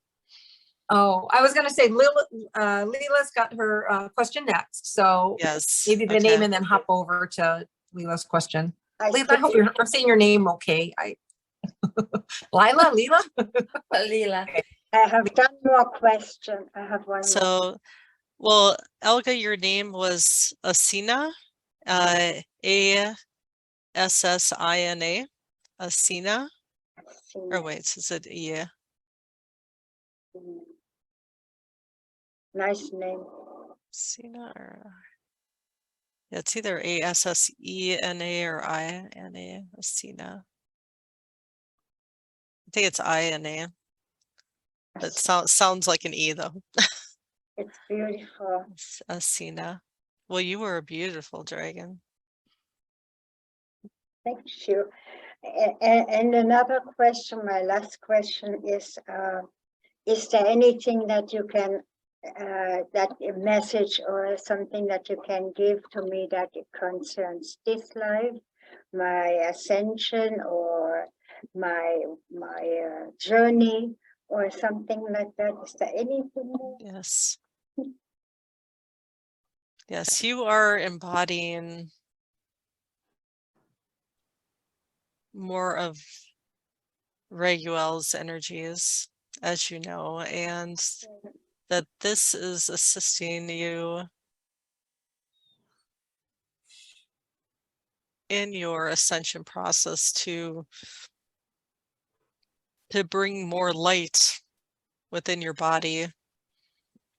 Oh, I was going to say Leela's got her question next. So Yes. maybe the name and then hop over to Leela's question. Leela, I hope I'm saying your name okay. Leela? Leela. I have done more question. I have one more. So, well, Elga, your name was Asina, Assina, Asina. Or wait, is it E? Nice name. Asina or yeah, it's either Assena or Ina, Asina. I think it's Ina. That sounds like an E though. It's beautiful. Asina. Well, you were a beautiful dragon. Thank you. And another question, my last question is there anything that you can, that a message or something that you can give to me that it concerns this life, my ascension or my journey or something like that? Is there anything? Yes. Yes, you are embodying more of Raguel's energies, as you know, and that this is assisting you in your ascension process to bring more light within your body,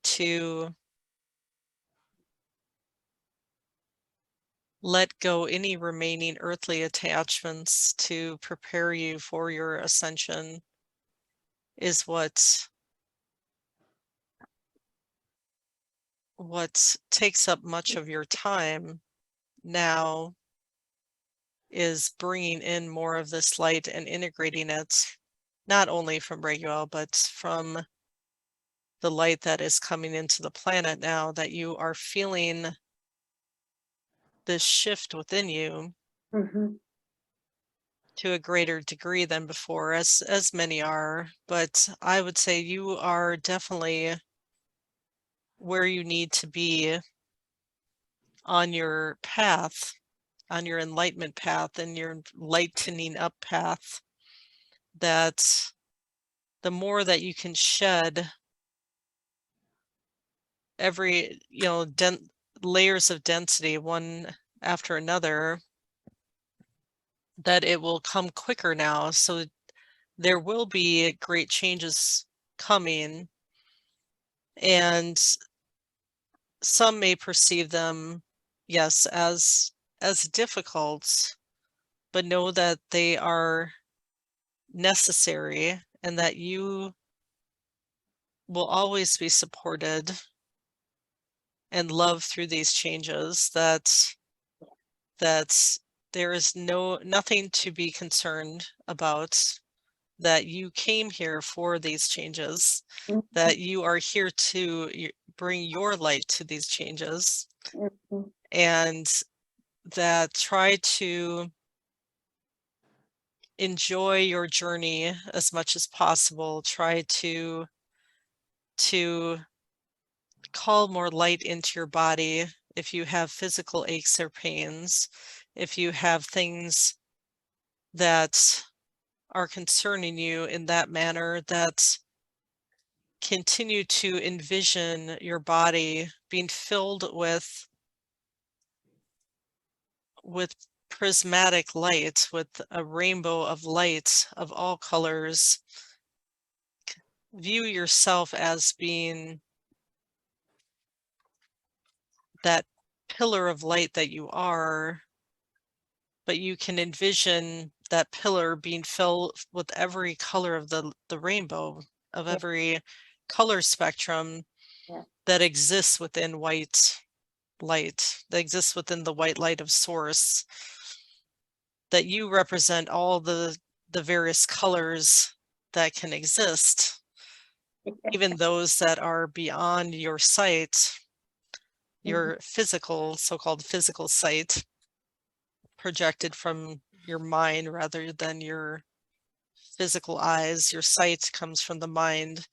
to let go any remaining earthly attachments, to prepare you for your ascension, is what takes up much of your time now, is bringing in more of this light and integrating it, not only from Raguel, but from the light that is coming into the planet now, that you are feeling this shift within you to a greater degree than before, as many are. But I would say you are definitely where you need to be on your path, on your enlightenment path and your lightening up path, that the more that you can shed every, layers of density one after another, that it will come quicker now. So there will be great changes coming, and some may perceive them, yes, as difficult, but know that they are necessary and that you will always be supported and loved through these changes, that there is nothing to be concerned about, that you came here for these changes, that you are here to bring your light to these changes, and that try to enjoy your journey as much as possible. Try to call more light into your body. If you have physical aches or pains, if you have things that are concerning you in that manner, that continue to envision your body being filled with prismatic light, with a rainbow of light of all colors. View yourself as being that pillar of light that you are, but you can envision that pillar being filled with every color of the rainbow, of every color spectrum that exists within white light, that exists within the white light of source, that you represent all the various colors that can exist, even those that are beyond your sight, your physical, so-called physical sight, projected from your mind rather than your physical eyes. Your sight comes from the mind,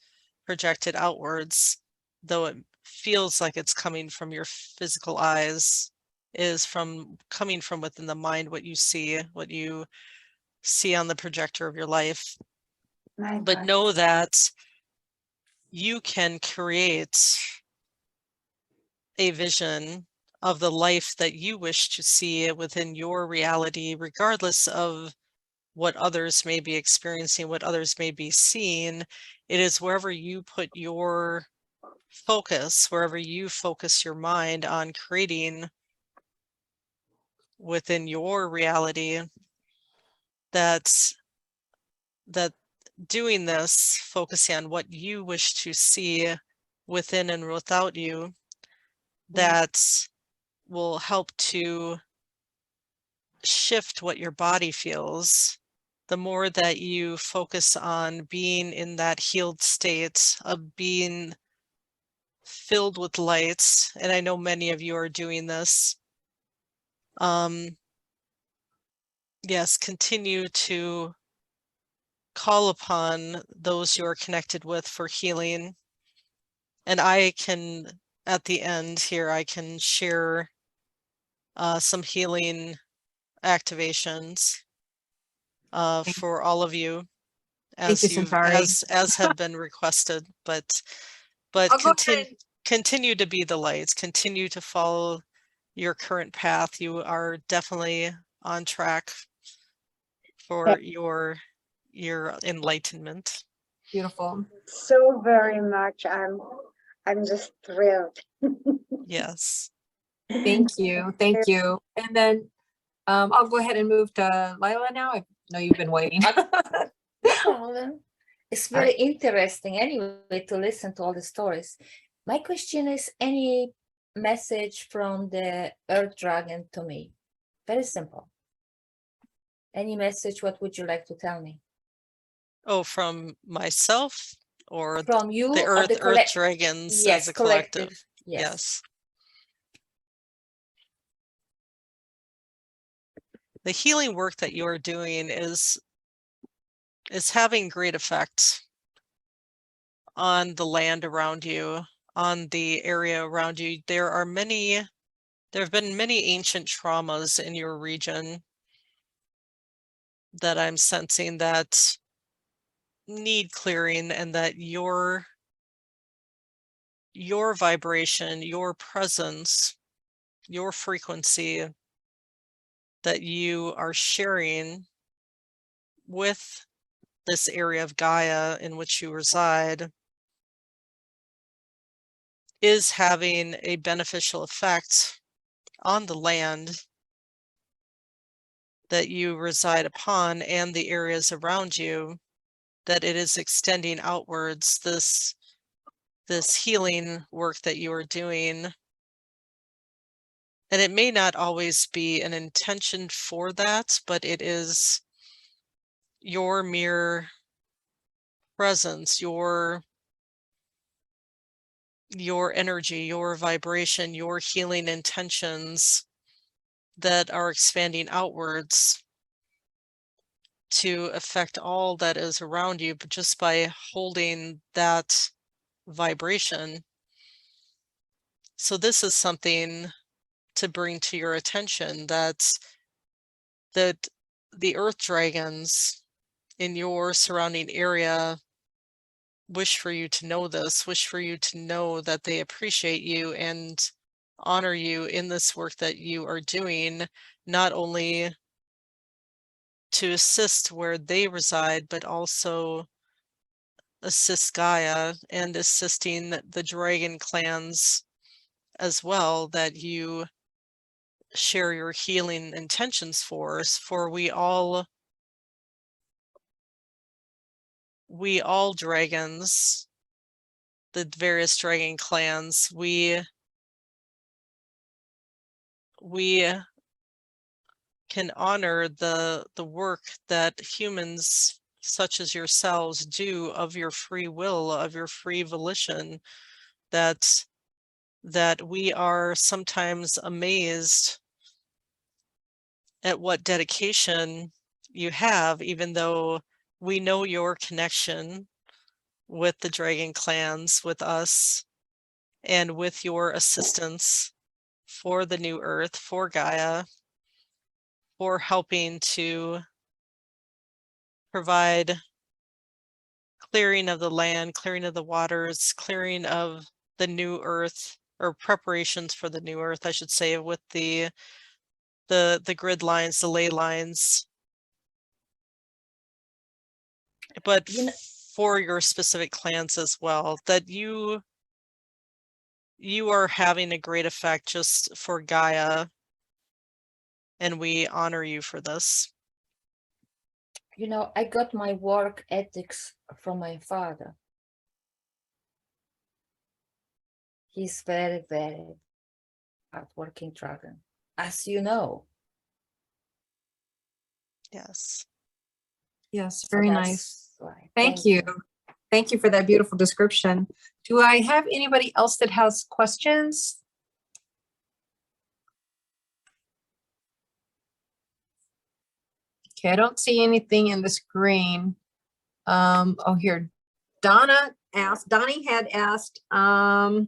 projected outwards, though it feels like it's coming from your physical eyes, is coming from within the mind, what you see on the projector of your life. But know that you can create a vision of the life that you wish to see within your reality, regardless of what others may be experiencing, what others may be seeing. It is wherever you put your focus, wherever you focus your mind on creating within your reality, that doing this, focusing on what you wish to see within and without you, that will help to shift what your body feels. The more that you focus on being in that healed state of being filled with lights, and I know many of you are doing this, yes, continue to call upon those you are connected with for healing. And I can, at the end here, I can share some healing activations. for all of you, Thank as you, you Centari. as have been requested. But I'll go ahead and- continue to be the light. Continue to follow your current path. You are definitely on track for your enlightenment. Beautiful. So very much. I'm just thrilled. Yes. Thank you. Thank you. And then I'll go ahead and move to Lila now. I know you've been waiting. No problem. It's All very interesting anyway to listen to all the stories. My question is, any message from the Earth Dragon to me? Very simple. Any message, what would you like to tell me? Oh, from myself or From you the or the Earth Dragons yes, as a collective? Yes. Yes. The healing work that you're doing is having great effect on the land around you, on the area around you. There have been many ancient traumas in your region that I'm sensing that need clearing, and that your vibration, your presence, your frequency that you are sharing with this area of Gaia in which you reside is having a beneficial effect on the land that you reside upon and the areas around you, that it is extending outwards, this healing work that you are doing. And it may not always be an intention for that, but it is your mere presence, your energy, your vibration, your healing intentions that are expanding outwards to affect all that is around you, but just by holding that vibration. So this is something to bring to your attention, that the Earth Dragons in your surrounding area wish for you to know this, wish for you to know that they appreciate you and honor you in this work that you are doing, not only to assist where they reside, but also assist Gaia and assisting the dragon clans as well, that you share your healing intentions for us. For we all dragons, the various dragon clans, we can honor the work that humans such as yourselves do of your free will, of your free volition, that we are sometimes amazed at what dedication you have, even though we know your connection with the dragon clans, with us, and with your assistance for the new earth, for Gaia, for helping to provide clearing of the land, clearing of the waters, clearing of the new earth, or preparations for the new earth, I should say, with the grid lines, the ley lines. But for your specific clans as well, that you are having a great effect just for Gaia, and we honor you for this. You know, I got my work ethics from my father. He's very, very hardworking dragon, as you know. Yes, So very that's nice. why. Thank you. Thank you for that beautiful description. Do I have anybody else that has questions? Okay, I don't see anything in the screen. Oh, here, Donnie had asked, oh,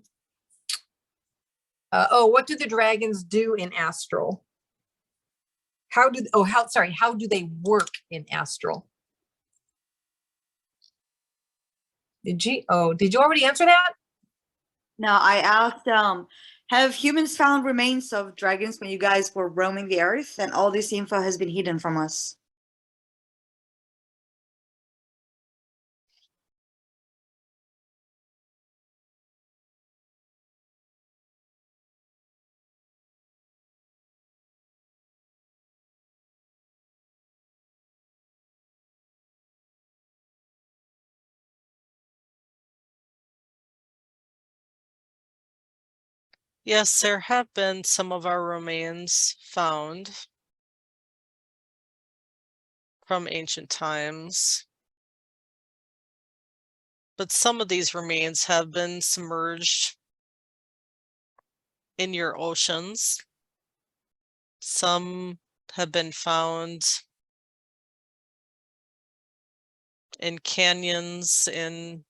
what do the dragons do in astral? how do they work in astral? Did you already answer that? No, I asked, have humans found remains of dragons when you guys were roaming the earth, and all this info has been hidden from us? Yes, there have been some of our remains found from ancient times. But some of these remains have been submerged in your oceans. Some have been found in canyons in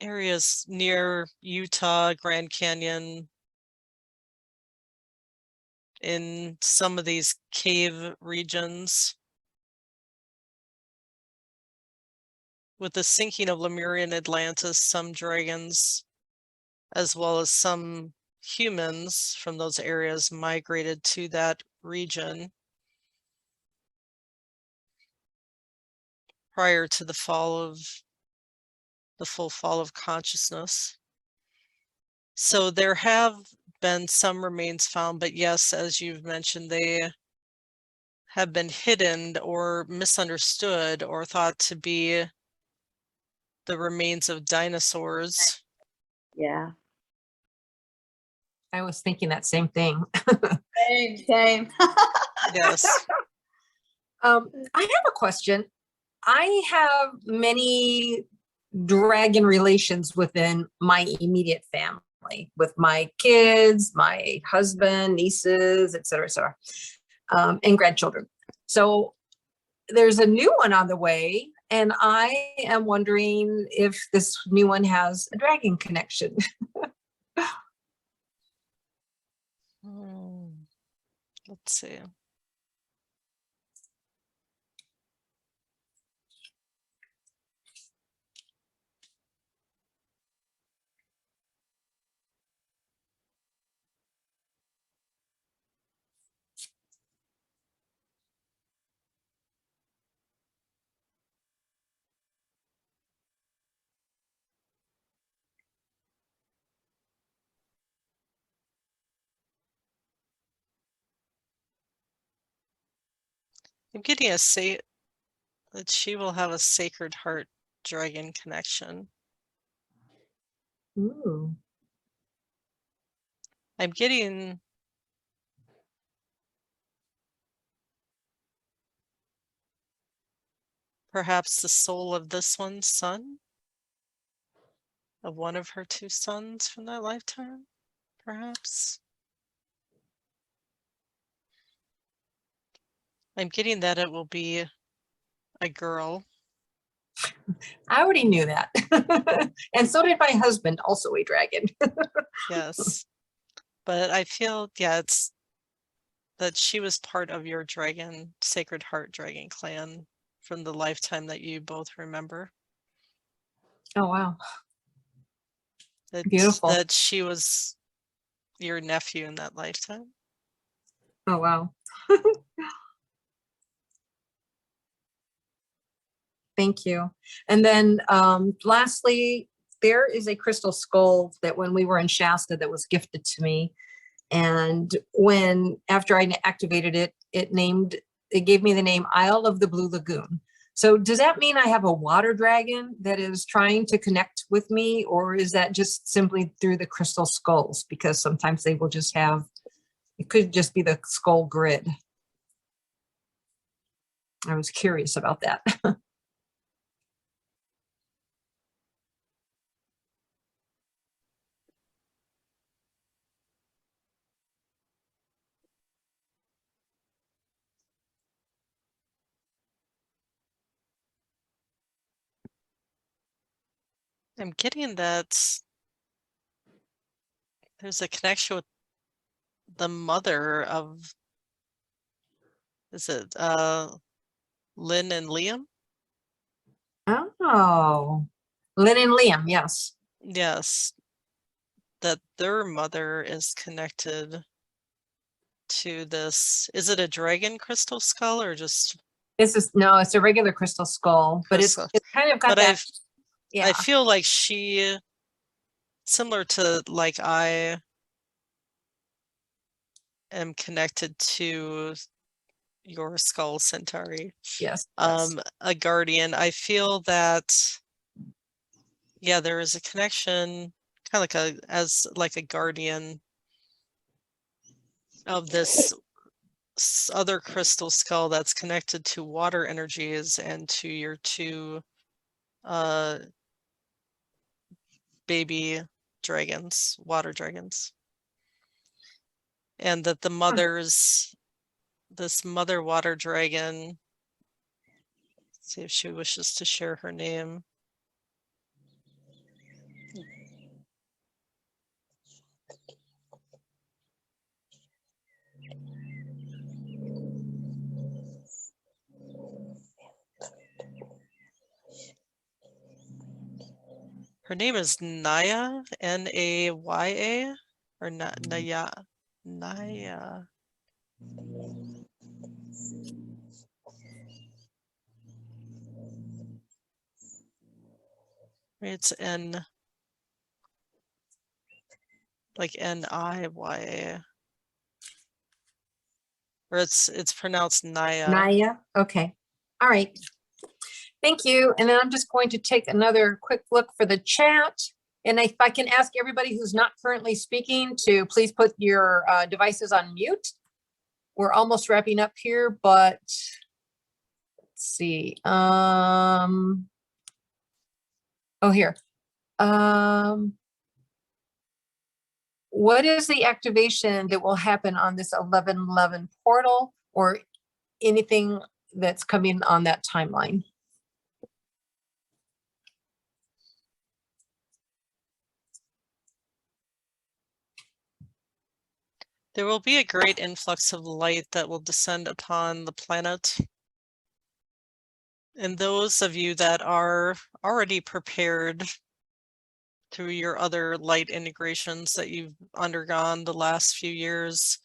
areas near Utah, Grand Canyon, in some of these cave regions. With the sinking of Lemurian Atlantis, some dragons, as well as some humans from those areas, migrated to that region prior to the full fall of consciousness. So there have been some remains found, but yes, as you've mentioned, they have been hidden or misunderstood or thought to be the remains of dinosaurs. Yeah. I was thinking that same thing. Same. Yes. I have a question. I have many dragon relations within my immediate family, with my kids, my husband, nieces, et cetera, and grandchildren. So there's a new one on the way, and I am wondering if this new one has a dragon connection. Let's see. I'm getting that she will have a Sacred Heart dragon connection. Ooh. I'm getting perhaps the soul of this one's son, of one of her two sons from that lifetime, perhaps. I'm getting that it will be a girl. I already knew that. And so did my husband, also a dragon. Yes. But I feel, yeah, it's that she was part of your dragon, Sacred Heart dragon clan from the lifetime that you both remember. Oh, wow. Beautiful. That she was your nephew in that lifetime. Oh, wow. Thank you. And then lastly, there is a crystal skull that when we were in Shasta that was gifted to me. And after I activated it, it gave me the name Isle of the Blue Lagoon. So does that mean I have a water dragon that is trying to connect with me, or is that just simply through the crystal skulls? Because sometimes they will just it could just be the skull grid. I was curious about that. I'm getting that there's a connection with the mother of is it Lynn and Liam? Oh, Lynn and Liam, yes. Yes, that their mother is connected to this. Is it a dragon crystal skull or just No, it's a regular crystal skull, but it's crystal? kind of got But that. I Yeah, feel like she, similar to like I am connected to your skull, Centari, yes. a guardian. I feel that, yeah, there is a connection, kind of like a guardian of this other crystal skull that's connected to water energies and to your two baby dragons, water dragons. And that the this mother water dragon, let's see if she wishes to share her name. Her name is Naya, Naya, or Naya, Naya. It's like Niya, or it's pronounced Naya. Naya, okay. All right. Thank you. And then I'm just going to take another quick look for the chat. And if I can ask everybody who's not currently speaking to please put your devices on mute. We're almost wrapping up here, but let's see. Oh, here. What is the activation that will happen on this 1111 portal or anything that's coming on that timeline? There will be a great influx of light that will descend upon the planet. And those of you that are already prepared through your other light integrations that you've undergone the last few years,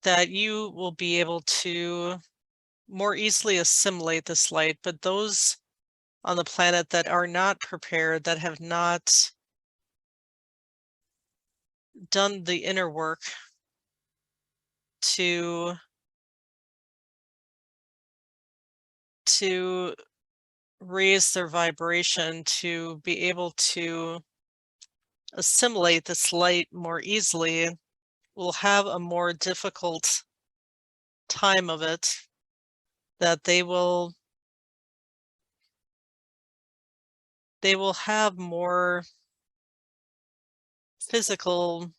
that you will be able to more easily assimilate this light. But those on the planet that are not prepared, that have not done the inner work to raise their vibration, to be able to assimilate this light more easily, will have a more difficult time of it, that they will have more physical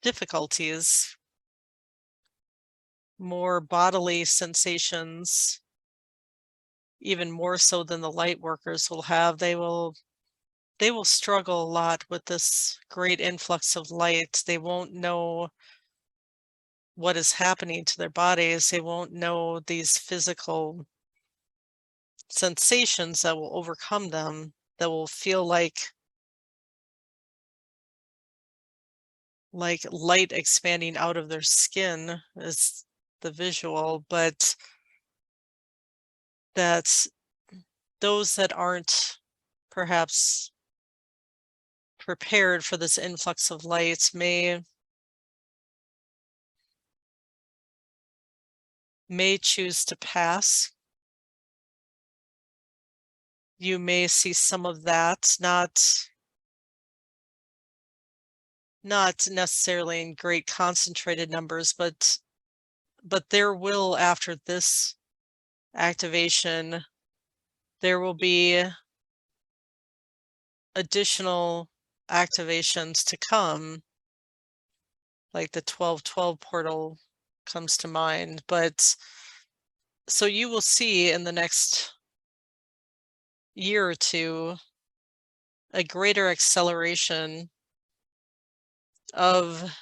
difficulties, more bodily sensations, even more so than the light workers will have. They will struggle a lot with this great influx of light. They won't know what is happening to their bodies. They won't know these physical sensations that will overcome them, that will feel like light expanding out of their skin is the visual, but that those that aren't perhaps prepared for this influx of light may choose to pass. You may see some of that, not necessarily in great concentrated numbers, but there will, after this activation, there will be additional activations to come, like the 1212 portal comes to mind. But so you will see in the next year or two a greater acceleration of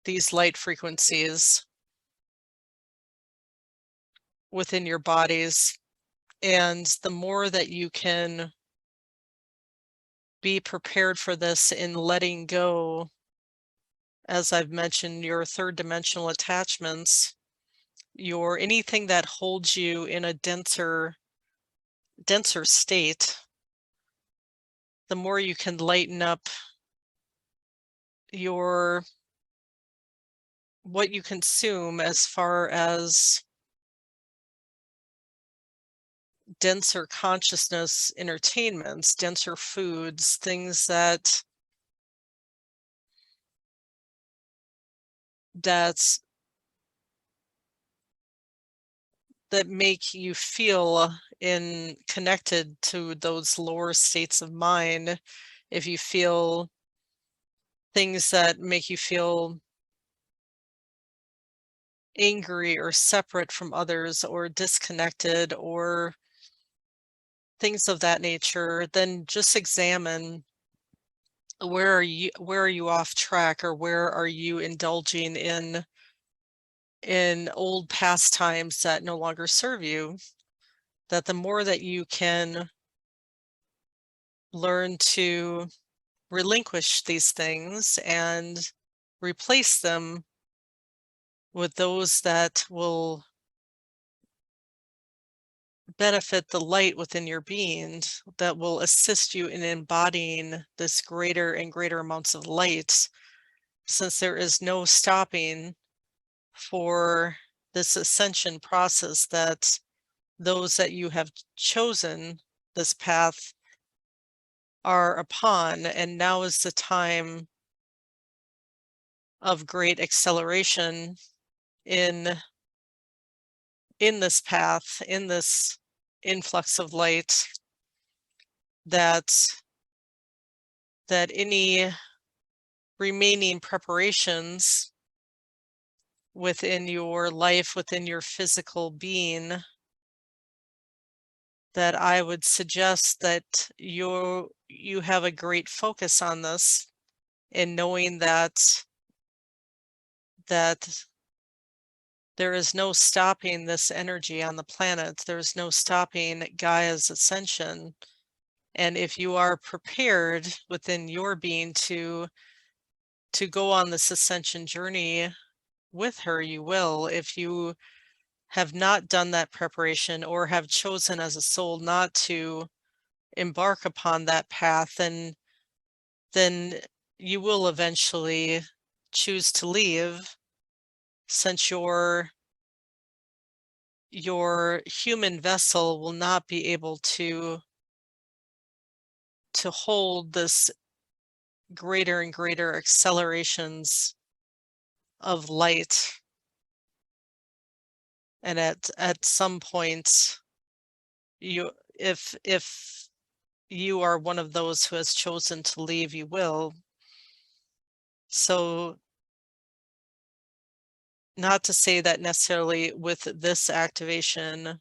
these light frequencies within your bodies. And the more that you can be prepared for this in letting go, as I've mentioned, your third dimensional attachments, your anything that holds you in a denser state, the more you can lighten up what you consume as far as denser consciousness entertainments, denser foods, things that make you feel connected to those lower states of mind. If you feel things that make you feel angry or separate from others or disconnected or things of that nature, then just examine where are you off track, or where are you indulging in old pastimes that no longer serve you. That the more that you can learn to relinquish these things and replace them with those that will benefit the light within your being, that will assist you in embodying this greater and greater amounts of light, since there is no stopping for this ascension process, that those that you have chosen this path are upon. And now is the time of great acceleration in this path, in this influx of light, that any remaining preparations within your life, within your physical being, that I would suggest that you have a great focus on this, in knowing that there is no stopping this energy on the planet. There's no stopping Gaia's ascension. And if you are prepared within your being to go on this ascension journey with her, you will. If you have not done that preparation, or have chosen as a soul not to embark upon that path, then you will eventually choose to leave, since your human vessel will not be able to hold this greater and greater accelerations of light. And at some point, if you are one of those who has chosen to leave, you will. So, not to say that necessarily with this activation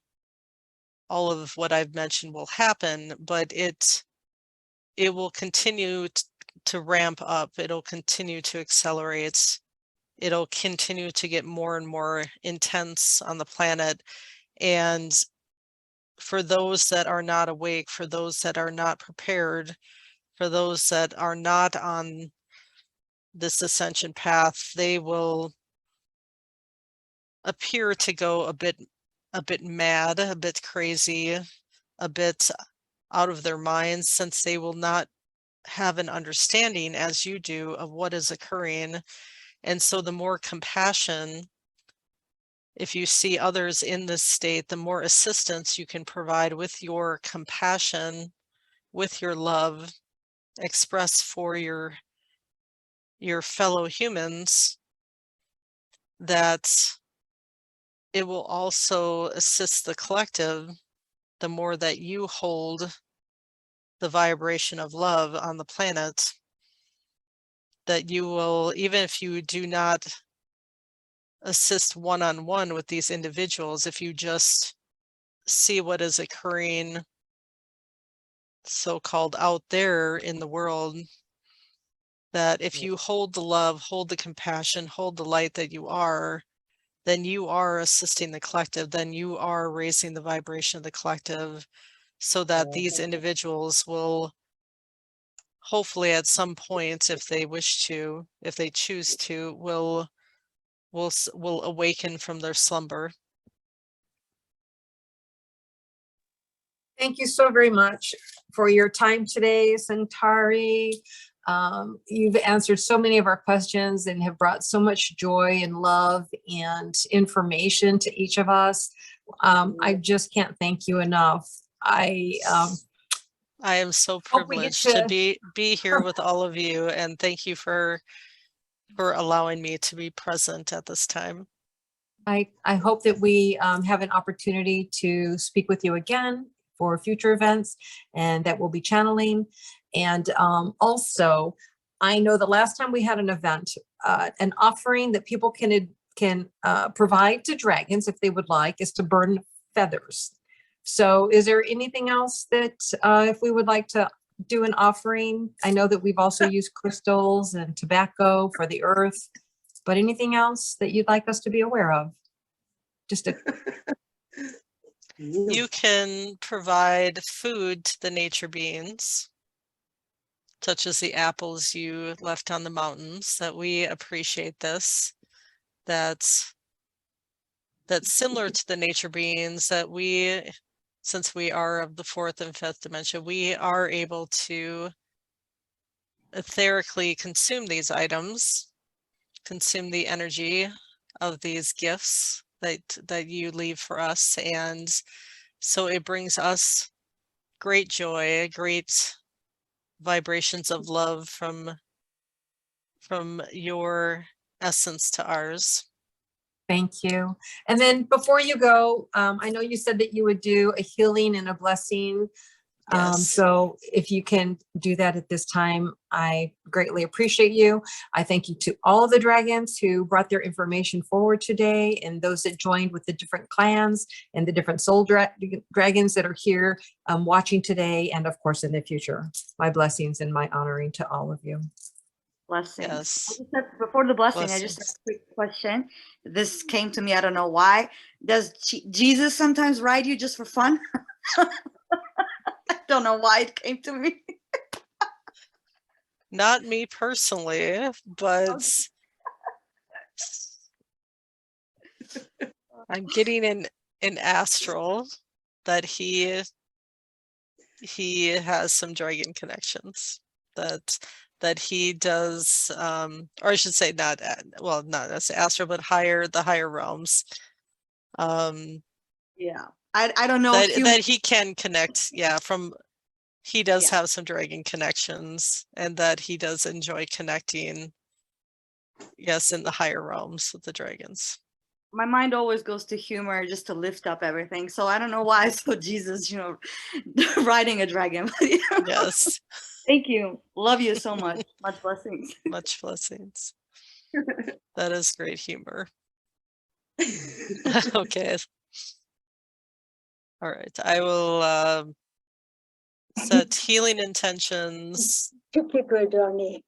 all of what I've mentioned will happen, but it will continue to ramp up. It'll continue to accelerate. It'll continue to get more and more intense on the planet. And for those that are not awake, for those that are not prepared, for those that are not on this ascension path, they will appear to go a bit mad, a bit crazy, a bit out of their minds, since they will not have an understanding as you do of what is occurring. And so the more compassion, if you see others in this state, the more assistance you can provide with your compassion, with your love, express for your fellow humans, that it will also assist the collective. The more that you hold the vibration of love on the planet, that you will, even if you do not assist one-on-one with these individuals, if you just see what is occurring so-called out there in the world, that if you hold the love, hold the compassion, hold the light that you are, then you are assisting the collective, then you are raising the vibration of the collective, so that these individuals will hopefully at some point, if they wish to, if they choose to, will awaken from their slumber. Thank you so very much for your time today, Centari. You've answered so many of our questions and have brought so much joy and love and information to each of us. I just can't thank you enough. I am so hope we get privileged to be here with all of you, and thank you for allowing me to be present at this time. I hope that we have an opportunity to speak with you again for future events, and that we'll be channeling. And also, I know the last time we had an event, an offering that people can provide to dragons if they would like is to burn feathers. So is there anything else that if we would like to do an offering? I know that we've also used crystals and tobacco for the earth, but anything else that you'd like us to be aware of? Just a You can provide food to the nature beings, such as the apples you left on the mountains, that we appreciate this. That's similar to the nature beings, that we, since we are of the fourth and fifth dimension, we are able to etherically consume these items, consume the energy of these gifts that you leave for us. And so it brings us great joy, great vibrations of love from your essence to ours. Thank you. And then before you go, I know you said that you would do a healing and a blessing. Yes. So if you can do that at this time, I greatly appreciate you. I thank you to all the dragons who brought their information forward today, and those that joined with the different clans and the different soul dragons that are here watching today, and of course in the future. My blessings and my honoring to all of you. Blessings. Yes. Before the blessing, I just have a quick question. This came to me, I don't know why. Does Jesus sometimes ride you just for fun? I don't know why it came to me. Not me personally, but I'm getting in astral that he has some dragon connections, that he does, or I should say not as astral, but the higher realms. Yeah, I don't know that he can connect. Yeah, he does Yeah. have some dragon connections, and that he does enjoy connecting. Yes, in the higher realms with the dragons. My mind always goes to humor just to lift up everything. So I don't know why I saw Jesus, riding a dragon. Yes. Thank you. Love you so much. Much blessings. Much blessings. That is great humor. Okay. All right. I will set healing intentions. To people, Donnie.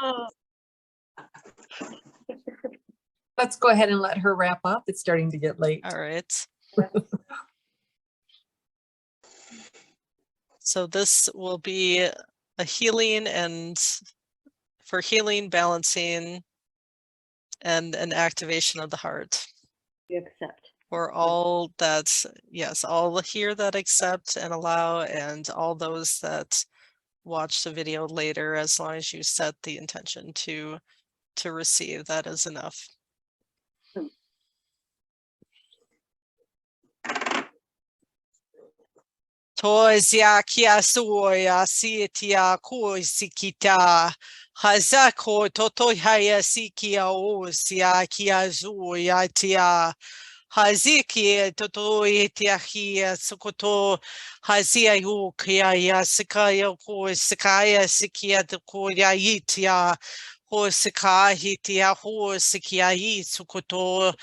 Oh. Let's go ahead and let her wrap up. It's starting to get late. All right. So this will be a healing, and for healing, balancing, and an activation of the heart. You accept. For all that's, yes, all here that accept and allow, and all those that watch the video later, as long as you set the intention to receive, that is enough. Toisia kia soya sitia koisikita hazako totohaya sikia osia kia zoya tia haziki totoitia hia sokoto hazia yukia ya sikaya koisikaya sikia koya itia Ho sika hitia ho sikia I sukoto.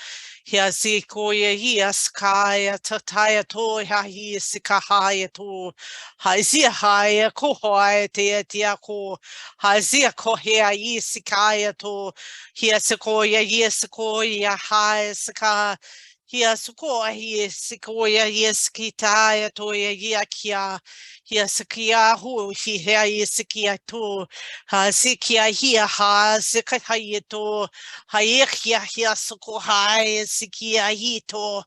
Hia ziko ya hi skaya tataya to ha hi sika haya to. Hazia haya ko hoya te tia ko. Hazia ko hea I sikaya to. Hia sikoya ya haya sika. Hia sukoa hi sikoya skitaya to ya kia. Hia sikia hu hi hea sikia to. Ha sikia hia ha sikaya to. Haia hia suko hai sikia hito.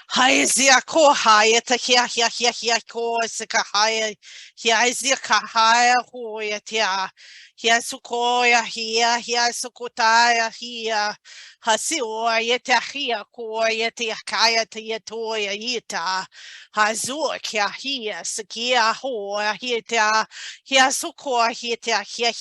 Hai zia ko hai ta hia ko sika hai. Hia zia ka hai ho ya tia. Hia suko ya hia sukotaya hia. Hasi o ya ta hia ko ya tia kaya ta ya to ya ita. Hazu kia hia sikia ho ya hita. Hia suko hita hia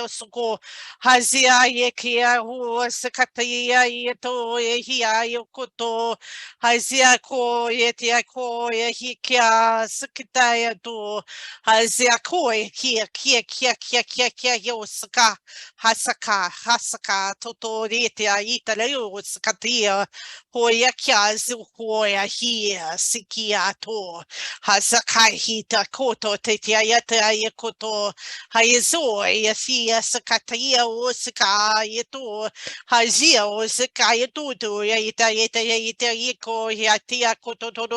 suko. Hazia ye kia hu sakataya yeto ye hia yokoto. Hazia ko ye tia ko ye hikia sakataya to. Hazia ko ye kia yo saka. Hasaka toto retia italeo sakatia. Ho ya kia zu ho ya hia sikia to. Hasaka hita koto te tia yata yekoto. Haizo yasia sakataya o saka yeto hazia o saka yeto to yaita yeko yatia koto do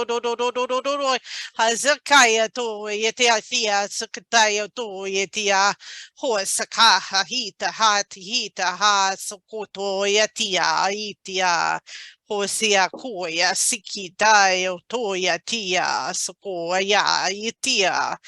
hazakaya to yetia sia sakataya to yetia ho saka hita ha sokoto yatia itia Hosia koya sikitayo toya tia sokoya itia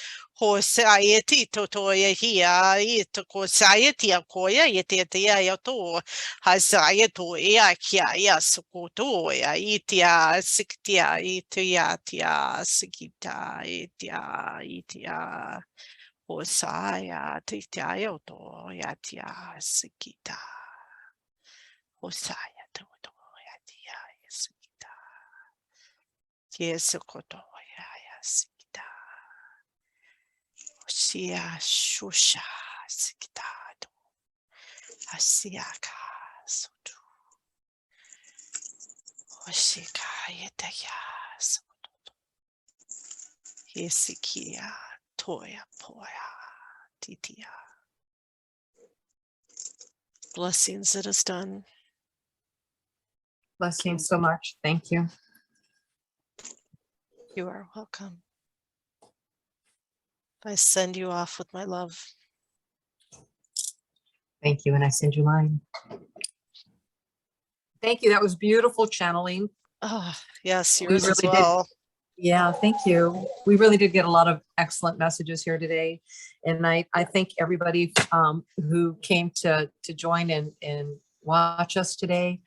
Hosayeti totoya hia it kosayetia koya yetia yato hasayeto yakia yasukotoya itia siktia itiatia sikita itia Hosaya titia yoto yatia sikita Hosaya toto yatia sikita Yesukotoya yasikita Shia shusha sikitado. Asiaka sotu. Oshika yetaya sotu. Yesikia toya poya titia. Blessings, it is done. Blessings so much. Thank you. You are welcome. I send you off with my love. Thank you. And I send you mine. Thank you. That was beautiful channeling. Oh, yes, We yours as really did. well. Yeah, thank you. We really did get a lot of excellent messages here today. And I thank everybody who came to join and watch us today.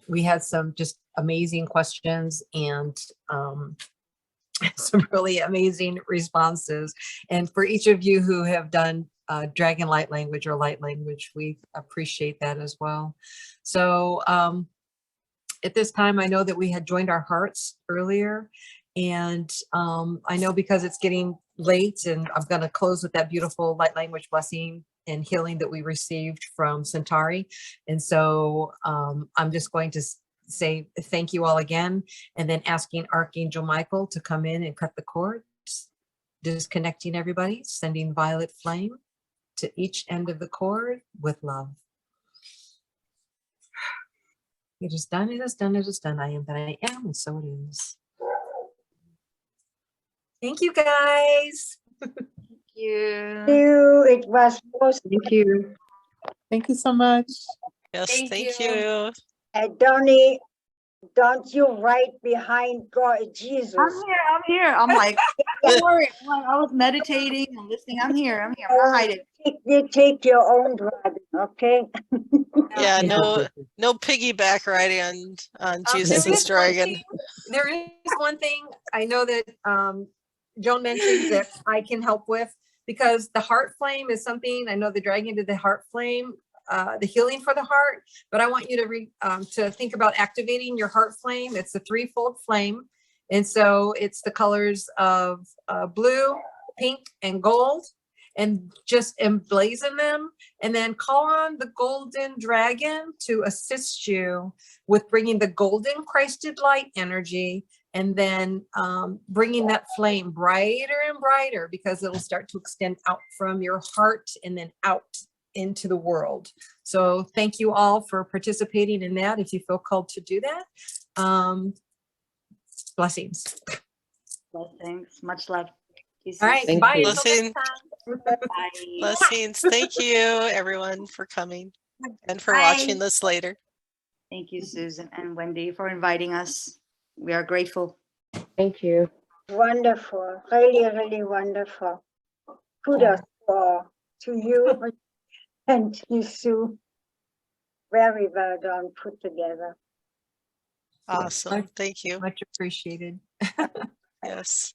We had some just amazing questions and some really amazing responses. And for each of you who have done Dragon Light Language or Light Language, we appreciate that as well. So at this time, I know that we had joined our hearts earlier. And I know because it's getting late and I'm going to close with that beautiful light language blessing and healing that we received from Centari. And so I'm just going to say thank you all again, and then asking Archangel Michael to come in and cut the cords, disconnecting everybody, sending violet flame to each end of the cord with love. It is done, it is done, it is done. I am that I am, and so it is. Thank you, guys. Thank you. It was most. Thank you. Thank you so much. Yes, Thank thank you. you. Donnie, don't you right behind God, Jesus? I'm here. I'm like, don't worry. I was meditating and listening. I'm here. I'm not hiding. You take your own dragon, okay? Yeah, no piggyback riding on Jesus's dragon. There is one thing I know that Joan mentioned that I can help with, because the heart flame is something, I know the dragon did the heart flame, the healing for the heart, but I want you to think about activating your heart flame. It's a threefold flame. And so it's the colors of blue, pink, and gold. and just emblazon them, and then call on the golden dragon to assist you with bringing the golden Christed light energy, and then bringing that flame brighter and brighter, because it'll start to extend out from your heart and then out into the world. So thank you all for participating in that. If you feel called to do that, blessings. Blessings. Much love. All right, Thank bye. you. Until next time. Bye. Blessings. Thank you, everyone, for coming and for Bye. watching this later. Thank you, Susan and Wendy, for inviting us. We are grateful. Thank you. Wonderful, really, really wonderful. Kudos to you and you, Sue. Very well done, put together. Awesome. Thank you. Much appreciated. Yes.